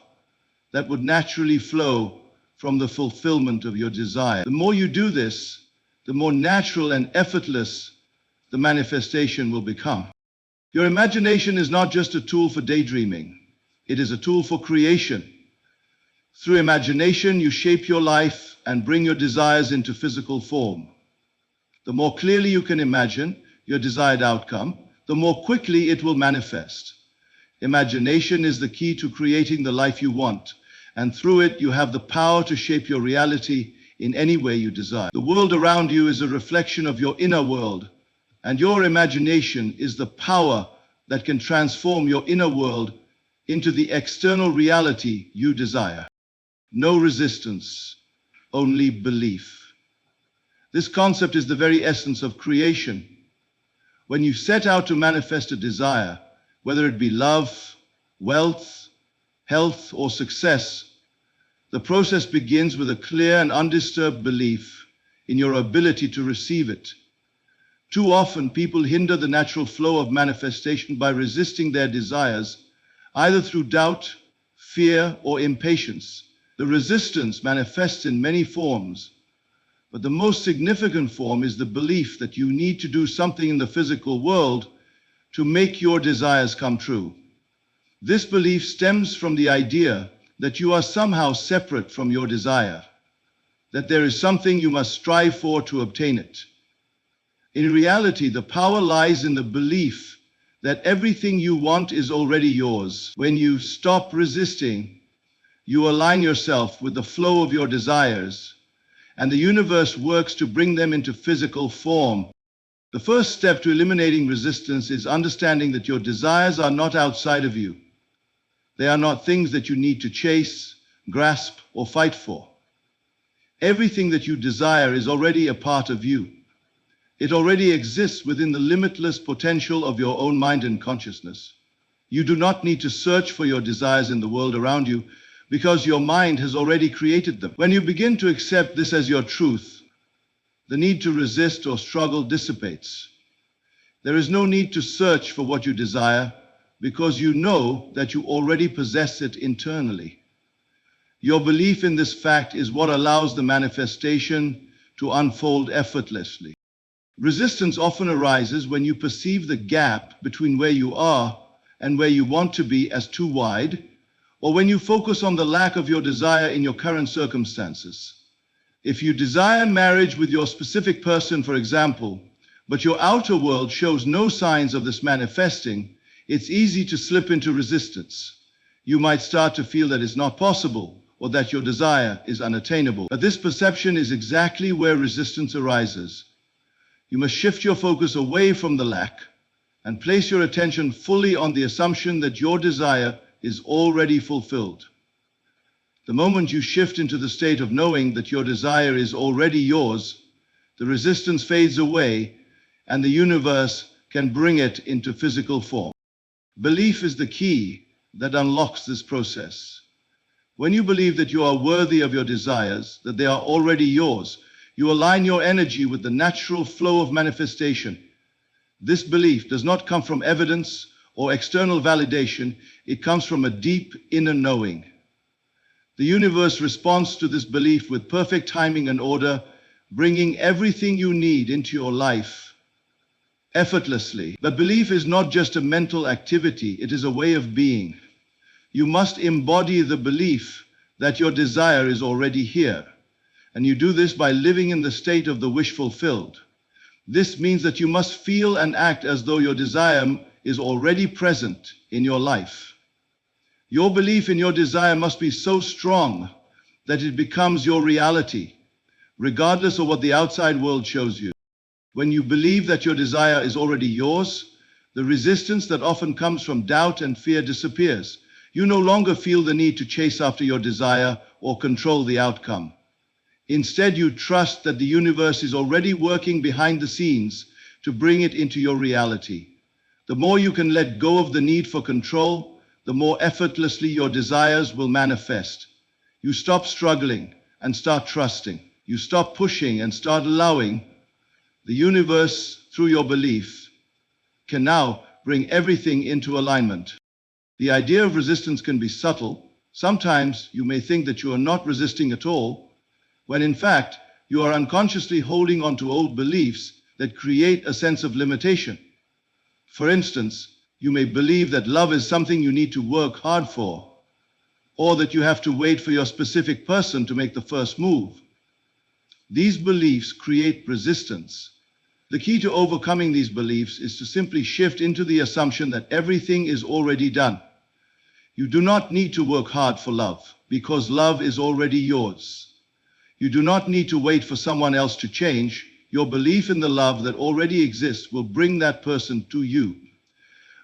that would naturally flow from the fulfillment of your desire. The more you do this, the more natural and effortless the manifestation will become. Your imagination is not just a tool for daydreaming. It is a tool for creation. Through imagination, you shape your life and bring your desires into physical form. The more clearly you can imagine your desired outcome, the more quickly it will manifest. Imagination is the key to creating the life you want, and through it you have the power to shape your reality in any way you desire. The world around you is a reflection of your inner world, and your imagination is the power that can transform your inner world into the external reality you desire. No resistance, only belief. This concept is the very essence of creation. When you set out to manifest a desire, whether it be love, wealth, health, or success, the process begins with a clear and undisturbed belief in your ability to receive it. Too often, people hinder the natural flow of manifestation by resisting their desires, either through doubt, fear, or impatience. The resistance manifests in many forms, but the most significant form is the belief that you need to do something in the physical world to make your desires come true. This belief stems from the idea that you are somehow separate from your desire, that there is something you must strive for to obtain it. In reality, the power lies in the belief that everything you want is already yours. When you stop resisting, you align yourself with the flow of your desires, and the universe works to bring them into physical form. The first step to eliminating resistance is understanding that your desires are not outside of you. They are not things that you need to chase, grasp, or fight for. Everything that you desire is already a part of you. It already exists within the limitless potential of your own mind and consciousness. You do not need to search for your desires in the world around you, because your mind has already created them. When you begin to accept this as your truth, the need to resist or struggle dissipates. There is no need to search for what you desire, because you know that you already possess it internally. Your belief in this fact is what allows the manifestation to unfold effortlessly. Resistance often arises when you perceive the gap between where you are and where you want to be as too wide, or when you focus on the lack of your desire in your current circumstances. If you desire marriage with your specific person, for example, but your outer world shows no signs of this manifesting, it's easy to slip into resistance. You might start to feel that it's not possible, or that your desire is unattainable. But this perception is exactly where resistance arises. You must shift your focus away from the lack and place your attention fully on the assumption that your desire is already fulfilled. The moment you shift into the state of knowing that your desire is already yours, the resistance fades away and the universe can bring it into physical form. Belief is the key that unlocks this process. When you believe that you are worthy of your desires, that they are already yours, you align your energy with the natural flow of manifestation. This belief does not come from evidence or external validation, it comes from a deep inner knowing. The universe responds to this belief with perfect timing and order, bringing everything you need into your life effortlessly. But belief is not just a mental activity, it is a way of being. You must embody the belief that your desire is already here, and you do this by living in the state of the wish fulfilled. This means that you must feel and act as though your desire is already present in your life. Your belief in your desire must be so strong that it becomes your reality, regardless of what the outside world shows you. When you believe that your desire is already yours, the resistance that often comes from doubt and fear disappears. You no longer feel the need to chase after your desire or control the outcome. Instead, you trust that the universe is already working behind the scenes to bring it into your reality. The more you can let go of the need for control, the more effortlessly your desires will manifest. You stop struggling and start trusting. You stop pushing and start allowing. The universe, through your belief, can now bring everything into alignment. The idea of resistance can be subtle. Sometimes you may think that you are not resisting at all, when in fact you are unconsciously holding on to old beliefs that create a sense of limitation. For instance, you may believe that love is something you need to work hard for, or that you have to wait for your specific person to make the first move. These beliefs create resistance. The key to overcoming these beliefs is to simply shift into the assumption that everything is already done. You do not need to work hard for love, because love is already yours. You do not need to wait for someone else to change. Your belief in the love that already exists will bring that person to you.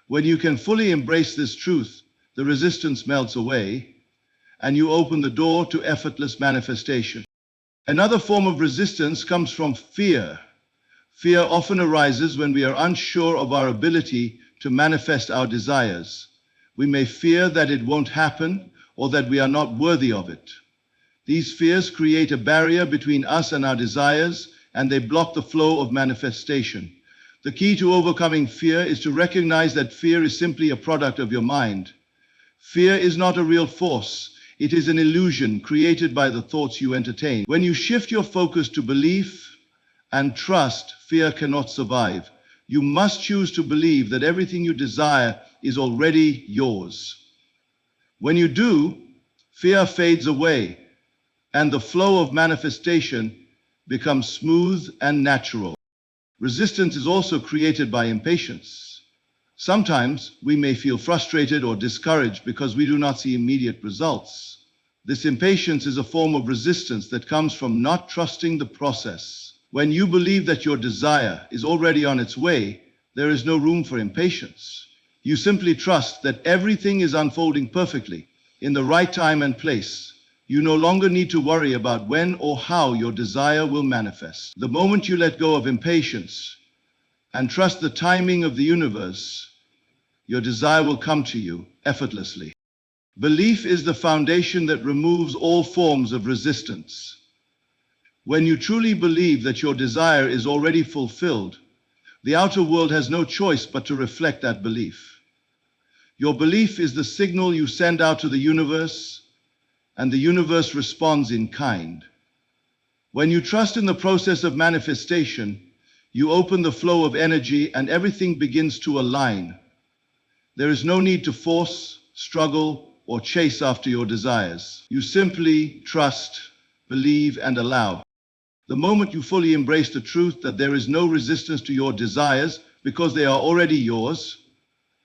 When you can fully embrace this truth, the resistance melts away, and you open the door to effortless manifestation. Another form of resistance comes from fear. Fear often arises when we are unsure of our ability to manifest our desires. We may fear that it won't happen or that we are not worthy of it. These fears create a barrier between us and our desires, and they block the flow of manifestation. The key to overcoming fear is to recognize that fear is simply a product of your mind. Fear is not a real force. It is an illusion created by the thoughts you entertain. When you shift your focus to belief and trust, fear cannot survive. You must choose to believe that everything you desire is already yours. When you do, fear fades away, and the flow of manifestation becomes smooth and natural. Resistance is also created by impatience. Sometimes we may feel frustrated or discouraged because we do not see immediate results. This impatience is a form of resistance that comes from not trusting the process. When you believe that your desire is already on its way, there is no room for impatience. You simply trust that everything is unfolding perfectly, in the right time and place. You no longer need to worry about when or how your desire will manifest. The moment you let go of impatience and trust the timing of the universe, your desire will come to you effortlessly. Belief is the foundation that removes all forms of resistance. When you truly believe that your desire is already fulfilled, the outer world has no choice but to reflect that belief. Your belief is the signal you send out to the universe, and the universe responds in kind. When you trust in the process of manifestation, you open the flow of energy and everything begins to align. There is no need to force, struggle, or chase after your desires. You simply trust, believe, and allow. The moment you fully embrace the truth that there is no resistance to your desires because they are already yours,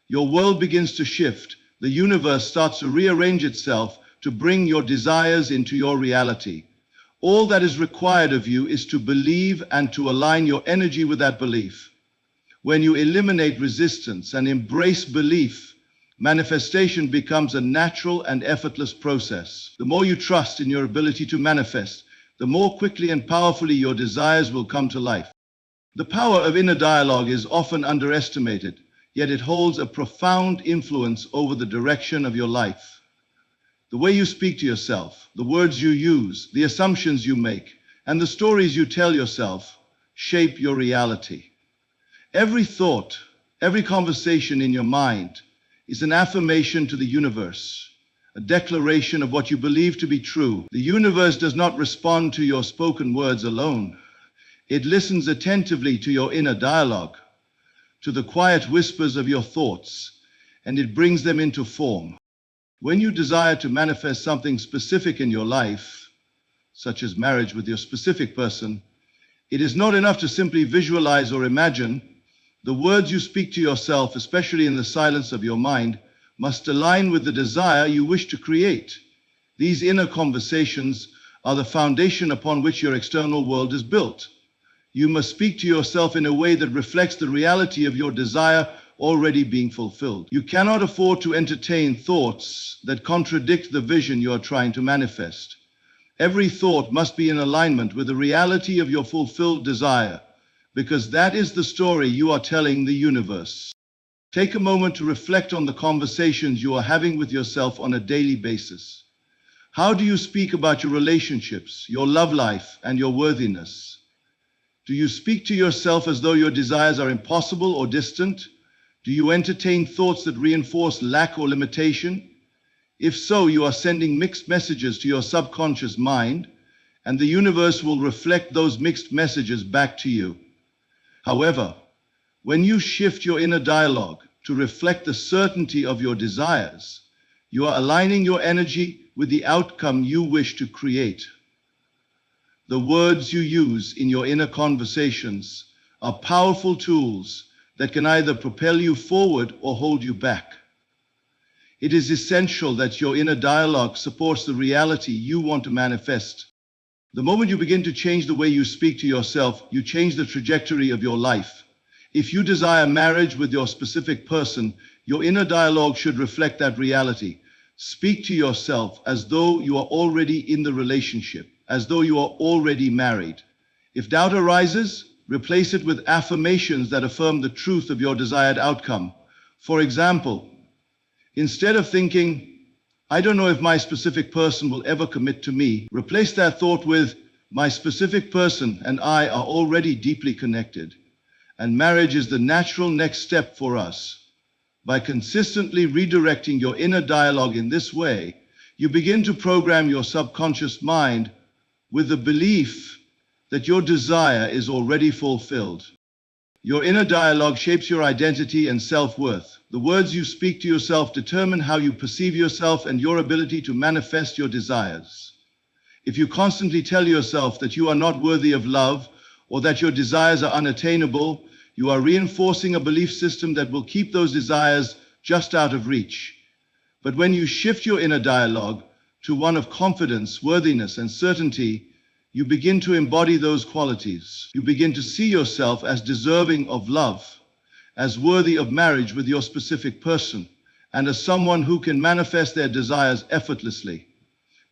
your world begins to shift. The universe starts to rearrange itself to bring your desires into your reality. All that is required of you is to believe and to align your energy with that belief. When you eliminate resistance and embrace belief, manifestation becomes a natural and effortless process. The more you trust in your ability to manifest, the more quickly and powerfully your desires will come to life. The power of inner dialogue is often underestimated, yet it holds a profound influence over the direction of your life. The way you speak to yourself, the words you use, the assumptions you make, and the stories you tell yourself shape your reality. Every thought, every conversation in your mind is an affirmation to the universe, a declaration of what you believe to be true. The universe does not respond to your spoken words alone. It listens attentively to your inner dialogue, to the quiet whispers of your thoughts, and it brings them into form. When you desire to manifest something specific in your life, such as marriage with your specific person, it is not enough to simply visualize or imagine. The words you speak to yourself, especially in the silence of your mind, must align with the desire you wish to create. These inner conversations are the foundation upon which your external world is built. You must speak to yourself in a way that reflects the reality of your desire already being fulfilled. You cannot afford to entertain thoughts that contradict the vision you are trying to manifest. Every thought must be in alignment with the reality of your fulfilled desire, because that is the story you are telling the universe. Take a moment to reflect on the conversations you are having with yourself on a daily basis. How do you speak about your relationships, your love life, and your worthiness? Do you speak to yourself as though your desires are impossible or distant? Do you entertain thoughts that reinforce lack or limitation? If so, you are sending mixed messages to your subconscious mind, and the universe will reflect those mixed messages back to you. However, when you shift your inner dialogue to reflect the certainty of your desires, you are aligning your energy with the outcome you wish to create. The words you use in your inner conversations are powerful tools that can either propel you forward or hold you back. It is essential that your inner dialogue supports the reality you want to manifest. The moment you begin to change the way you speak to yourself, you change the trajectory of your life. If you desire marriage with your specific person, your inner dialogue should reflect that reality. Speak to yourself as though you are already in the relationship, as though you are already married. If doubt arises, replace it with affirmations that affirm the truth of your desired outcome. For example, instead of thinking, "I don't know if my specific person will ever commit to me," replace that thought with, "My specific person and I are already deeply connected, and marriage is the natural next step for us." By consistently redirecting your inner dialogue in this way, you begin to program your subconscious mind with the belief that your desire is already fulfilled. Your inner dialogue shapes your identity and self-worth. The words you speak to yourself determine how you perceive yourself and your ability to manifest your desires. If you constantly tell yourself that you are not worthy of love or that your desires are unattainable, you are reinforcing a belief system that will keep those desires just out of reach. But when you shift your inner dialogue to one of confidence, worthiness, and certainty, you begin to embody those qualities. You begin to see yourself as deserving of love, as worthy of marriage with your specific person, and as someone who can manifest their desires effortlessly.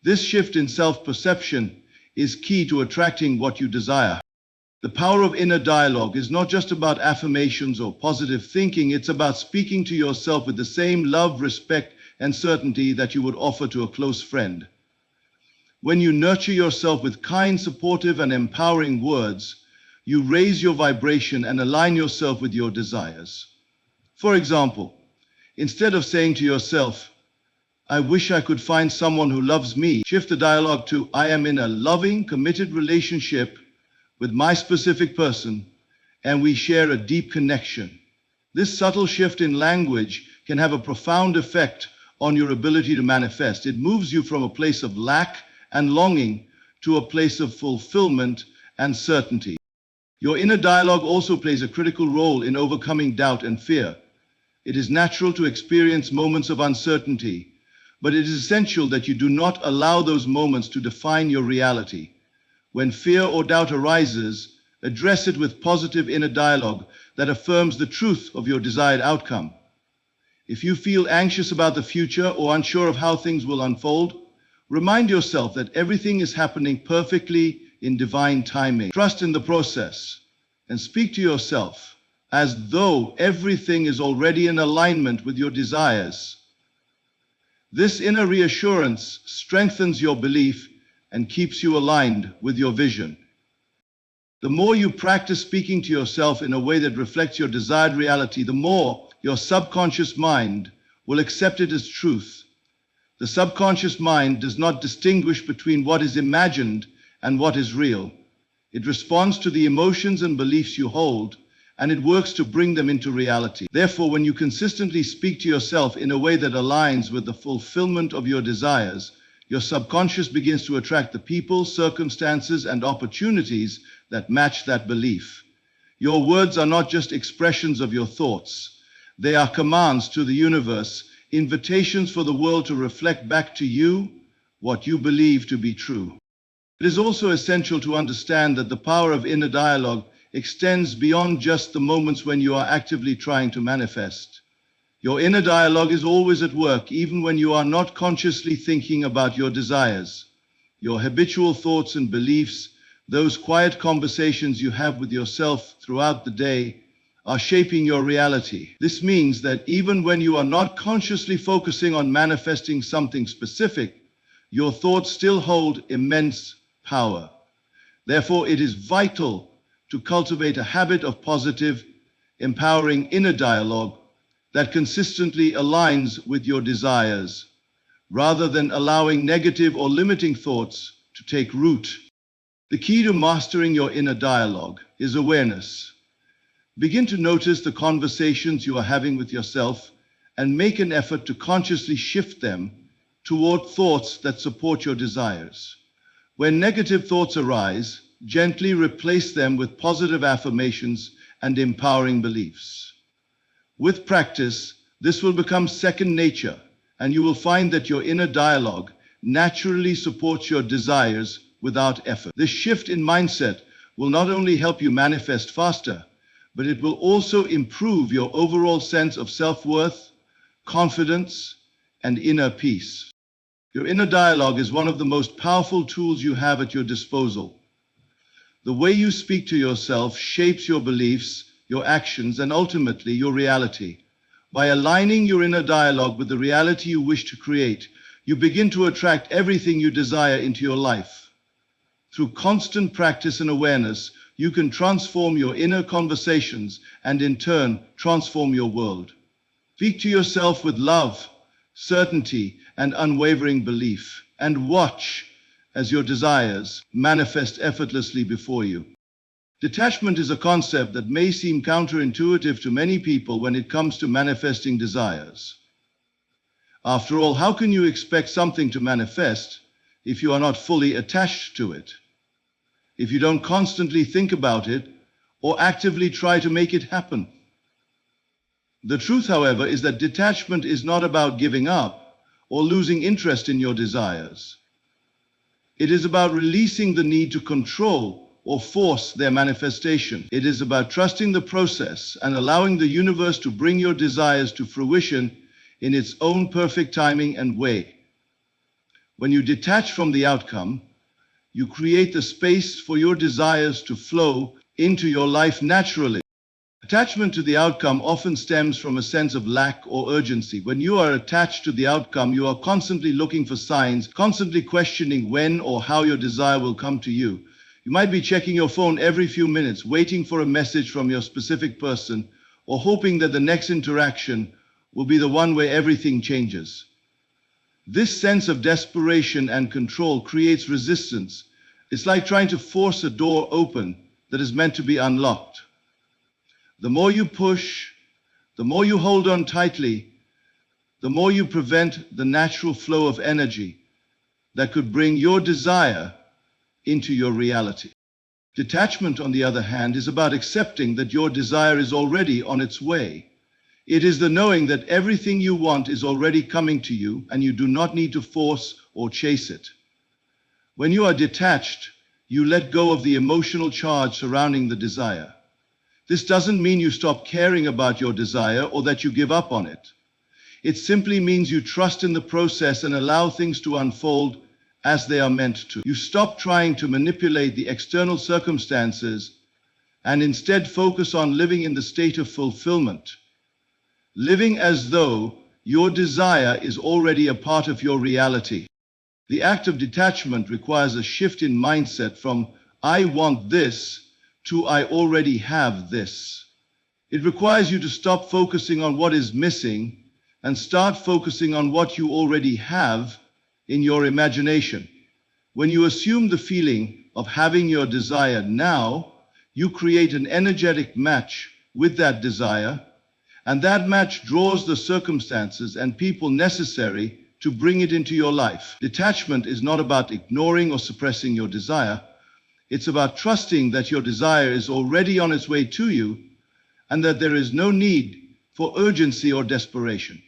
This shift in self-perception is key to attracting what you desire. The power of inner dialogue is not just about affirmations or positive thinking, it's about speaking to yourself with the same love, respect, and certainty that you would offer to a close friend. When you nurture yourself with kind, supportive, and empowering words, you raise your vibration and align yourself with your desires. For example, instead of saying to yourself, "I wish I could find someone who loves me," shift the dialogue to, "I am in a loving, committed relationship with my specific person, and we share a deep connection." This subtle shift in language can have a profound effect on your ability to manifest. It moves you from a place of lack and longing to a place of fulfillment and certainty. Your inner dialogue also plays a critical role in overcoming doubt and fear. It is natural to experience moments of uncertainty, But it is essential that you do not allow those moments to define your reality. When fear or doubt arises, address it with positive inner dialogue that affirms the truth of your desired outcome. If you feel anxious about the future or unsure of how things will unfold, remind yourself that everything is happening perfectly in divine timing. Trust in the process and speak to yourself as though everything is already in alignment with your desires. This inner reassurance strengthens your belief and keeps you aligned with your vision. The more you practice speaking to yourself in a way that reflects your desired reality, the more your subconscious mind will accept it as truth. The subconscious mind does not distinguish between what is imagined and what is real. It responds to the emotions and beliefs you hold, and it works to bring them into reality. Therefore, when you consistently speak to yourself in a way that aligns with the fulfillment of your desires, your subconscious begins to attract the people, circumstances, and opportunities that match that belief. Your words are not just expressions of your thoughts. They are commands to the universe, invitations for the world to reflect back to you what you believe to be true. It is also essential to understand that the power of inner dialogue extends beyond just the moments when you are actively trying to manifest. Your inner dialogue is always at work, even when you are not consciously thinking about your desires. Your habitual thoughts and beliefs, those quiet conversations you have with yourself throughout the day, are shaping your reality. This means that even when you are not consciously focusing on manifesting something specific, your thoughts still hold immense power. Therefore, it is vital to cultivate a habit of positive, empowering inner dialogue that consistently aligns with your desires, rather than allowing negative or limiting thoughts to take root. The key to mastering your inner dialogue is awareness. Begin to notice the conversations you are having with yourself and make an effort to consciously shift them toward thoughts that support your desires. When negative thoughts arise, gently replace them with positive affirmations and empowering beliefs. With practice, this will become second nature, and you will find that your inner dialogue naturally supports your desires without effort. This shift in mindset will not only help you manifest faster, but it will also improve your overall sense of self-worth, confidence, and inner peace. Your inner dialogue is one of the most powerful tools you have at your disposal. The way you speak to yourself shapes your beliefs, your actions, and ultimately your reality. By aligning your inner dialogue with the reality you wish to create, you begin to attract everything you desire into your life. Through constant practice and awareness, you can transform your inner conversations and in turn transform your world. Speak to yourself with love, certainty, and unwavering belief, and watch as your desires manifest effortlessly before you. Detachment is a concept that may seem counterintuitive to many people when it comes to manifesting desires. After all, how can you expect something to manifest if you are not fully attached to it? If you don't constantly think about it or actively try to make it happen? The truth, however, is that detachment is not about giving up or losing interest in your desires. It is about releasing the need to control or force their manifestation. It is about trusting the process and allowing the universe to bring your desires to fruition in its own perfect timing and way. When you detach from the outcome, you create the space for your desires to flow into your life naturally. Attachment to the outcome often stems from a sense of lack or urgency. When you are attached to the outcome, you are constantly looking for signs, constantly questioning when or how your desire will come to you. You might be checking your phone every few minutes, waiting for a message from your specific person, or hoping that the next interaction will be the one where everything changes. This sense of desperation and control creates resistance. It's like trying to force a door open that is meant to be unlocked. The more you push, the more you hold on tightly, the more you prevent the natural flow of energy that could bring your desire into your reality. Detachment, on the other hand, is about accepting that your desire is already on its way. It is the knowing that everything you want is already coming to you and you do not need to force or chase it. When you are detached, you let go of the emotional charge surrounding the desire. This doesn't mean you stop caring about your desire or that you give up on it. It simply means you trust in the process and allow things to unfold as they are meant to. You stop trying to manipulate the external circumstances and instead focus on living in the state of fulfillment, living as though your desire is already a part of your reality. The act of detachment requires a shift in mindset from "I want this" to "I already have this." It requires you to stop focusing on what is missing and start focusing on what you already have in your imagination. When you assume the feeling of having your desire now, you create an energetic match with that desire, and that match draws the circumstances and people necessary to bring it into your life. Detachment is not about ignoring or suppressing your desire. It's about trusting that your desire is already on its way to you and that there is no need for urgency or desperation.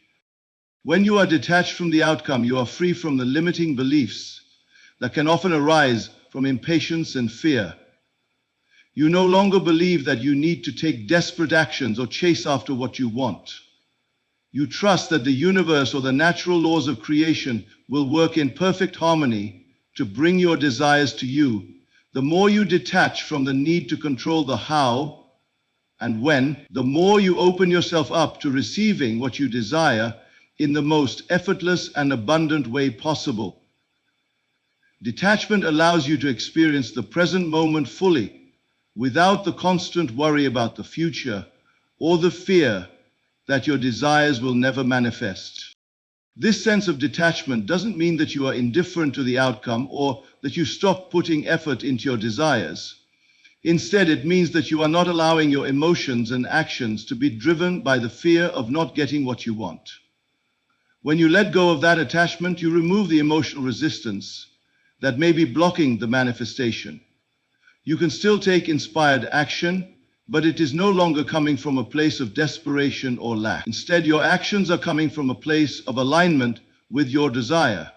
When you are detached from the outcome, you are free from the limiting beliefs that can often arise from impatience and fear. You no longer believe that you need to take desperate actions or chase after what you want. You trust that the universe or the natural laws of creation will work in perfect harmony to bring your desires to you. The more you detach from the need to control the how and when, the more you open yourself up to receiving what you desire in the most effortless and abundant way possible. Detachment allows you to experience the present moment fully, without the constant worry about the future or the fear that your desires will never manifest. This sense of detachment doesn't mean that you are indifferent to the outcome or that you stop putting effort into your desires. Instead, it means that you are not allowing your emotions and actions to be driven by the fear of not getting what you want. When you let go of that attachment, you remove the emotional resistance that may be blocking the manifestation. You can still take inspired action, but it is no longer coming from a place of desperation or lack. Instead, your actions are coming from a place of alignment with your desire,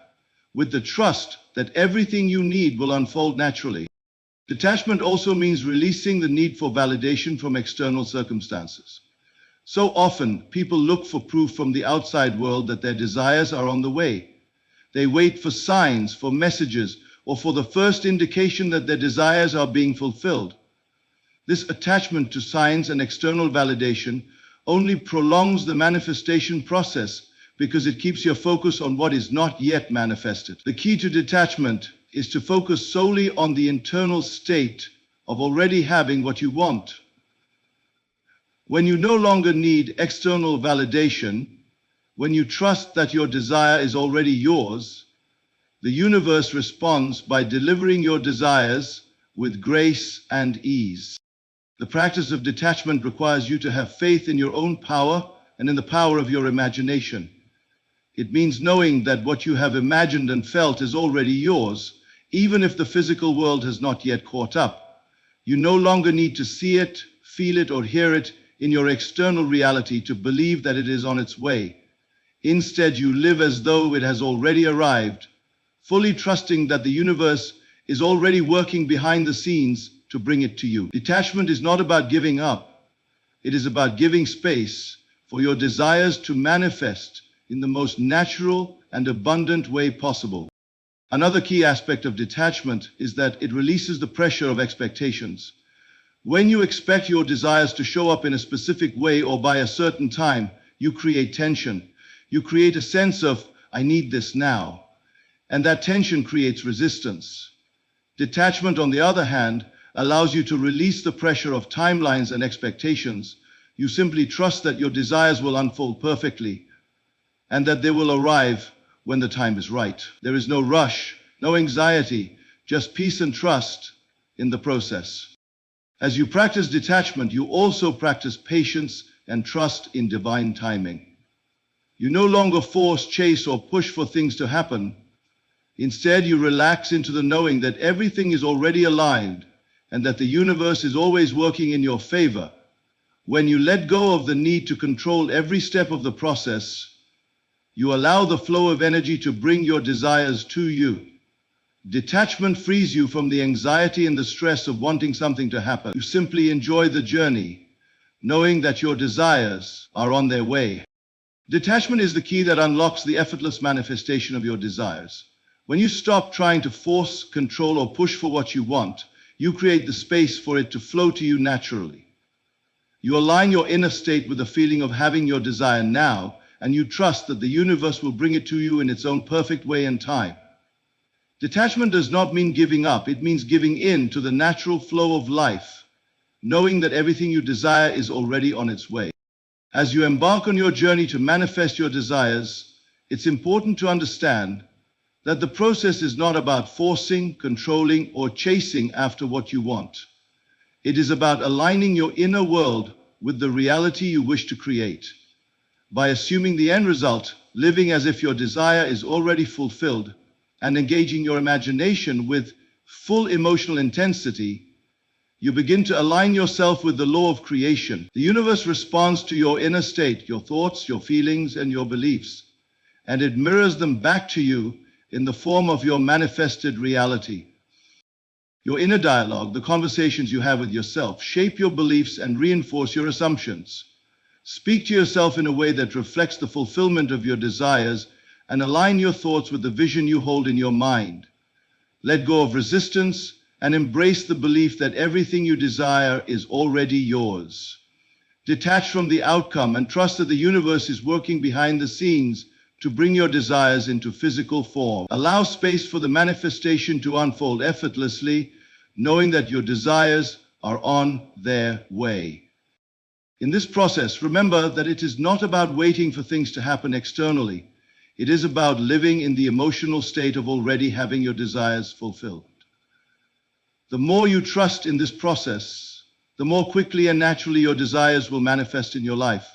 with the trust that everything you need will unfold naturally. Detachment also means releasing the need for validation from external circumstances. So often, people look for proof from the outside world that their desires are on the way. They wait for signs, for messages, or for the first indication that their desires are being fulfilled. This attachment to signs and external validation only prolongs the manifestation process because it keeps your focus on what is not yet manifested. The key to detachment is to focus solely on the internal state of already having what you want. When you no longer need external validation, when you trust that your desire is already yours, the universe responds by delivering your desires with grace and ease. The practice of detachment requires you to have faith in your own power and in the power of your imagination. It means knowing that what you have imagined and felt is already yours, even if the physical world has not yet caught up. You no longer need to see it, feel it, or hear it in your external reality to believe that it is on its way. Instead, you live as though it has already arrived, fully trusting that the universe is already working behind the scenes to bring it to you. Detachment is not about giving up. It is about giving space for your desires to manifest in the most natural and abundant way possible. Another key aspect of detachment is that it releases the pressure of expectations. When you expect your desires to show up in a specific way or by a certain time, you create tension. You create a sense of, "I need this now." And that tension creates resistance. Detachment, on the other hand, allows you to release the pressure of timelines and expectations. You simply trust that your desires will unfold perfectly and that they will arrive when the time is right. There is no rush, no anxiety, just peace and trust in the process. As you practice detachment, you also practice patience and trust in divine timing. You no longer force, chase, or push for things to happen. Instead, you relax into the knowing that everything is already aligned and that the universe is always working in your favor. When you let go of the need to control every step of the process, you allow the flow of energy to bring your desires to you. Detachment frees you from the anxiety and the stress of wanting something to happen. You simply enjoy the journey, knowing that your desires are on their way. Detachment is the key that unlocks the effortless manifestation of your desires. When you stop trying to force, control, or push for what you want, you create the space for it to flow to you naturally. You align your inner state with the feeling of having your desire now, and you trust that the universe will bring it to you in its own perfect way and time. Detachment does not mean giving up, it means giving in to the natural flow of life, knowing that everything you desire is already on its way. As you embark on your journey to manifest your desires, it's important to understand that the process is not about forcing, controlling, or chasing after what you want. It is about aligning your inner world with the reality you wish to create. By assuming the end result, living as if your desire is already fulfilled, and engaging your imagination with full emotional intensity, you begin to align yourself with the law of creation. The universe responds to your inner state, your thoughts, your feelings, and your beliefs, and it mirrors them back to you in the form of your manifested reality. Your inner dialogue, the conversations you have with yourself, shape your beliefs and reinforce your assumptions. Speak to yourself in a way that reflects the fulfillment of your desires and align your thoughts with the vision you hold in your mind. Let go of resistance and embrace the belief that everything you desire is already yours. Detach from the outcome and trust that the universe is working behind the scenes to bring your desires into physical form. Allow space for the manifestation to unfold effortlessly, knowing that your desires are on their way. In this process, remember that it is not about waiting for things to happen externally. It is about living in the emotional state of already having your desires fulfilled. The more you trust in this process, the more quickly and naturally your desires will manifest in your life.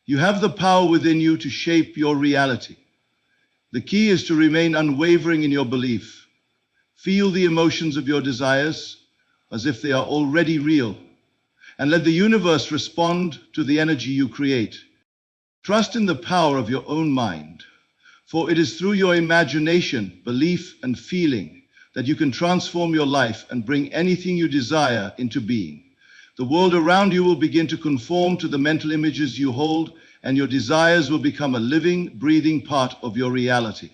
You have the power within you to shape your reality. The key is to remain unwavering in your belief. Feel the emotions of your desires as if they are already real, and let the universe respond to the energy you create. Trust in the power of your own mind, for it is through your imagination, belief, and feeling that you can transform your life and bring anything you desire into being. The world around you will begin to conform to the mental images you hold, and your desires will become a living, breathing part of your reality.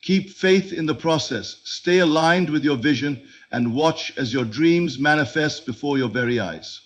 Keep faith in the process, stay aligned with your vision, and watch as your dreams manifest before your very eyes.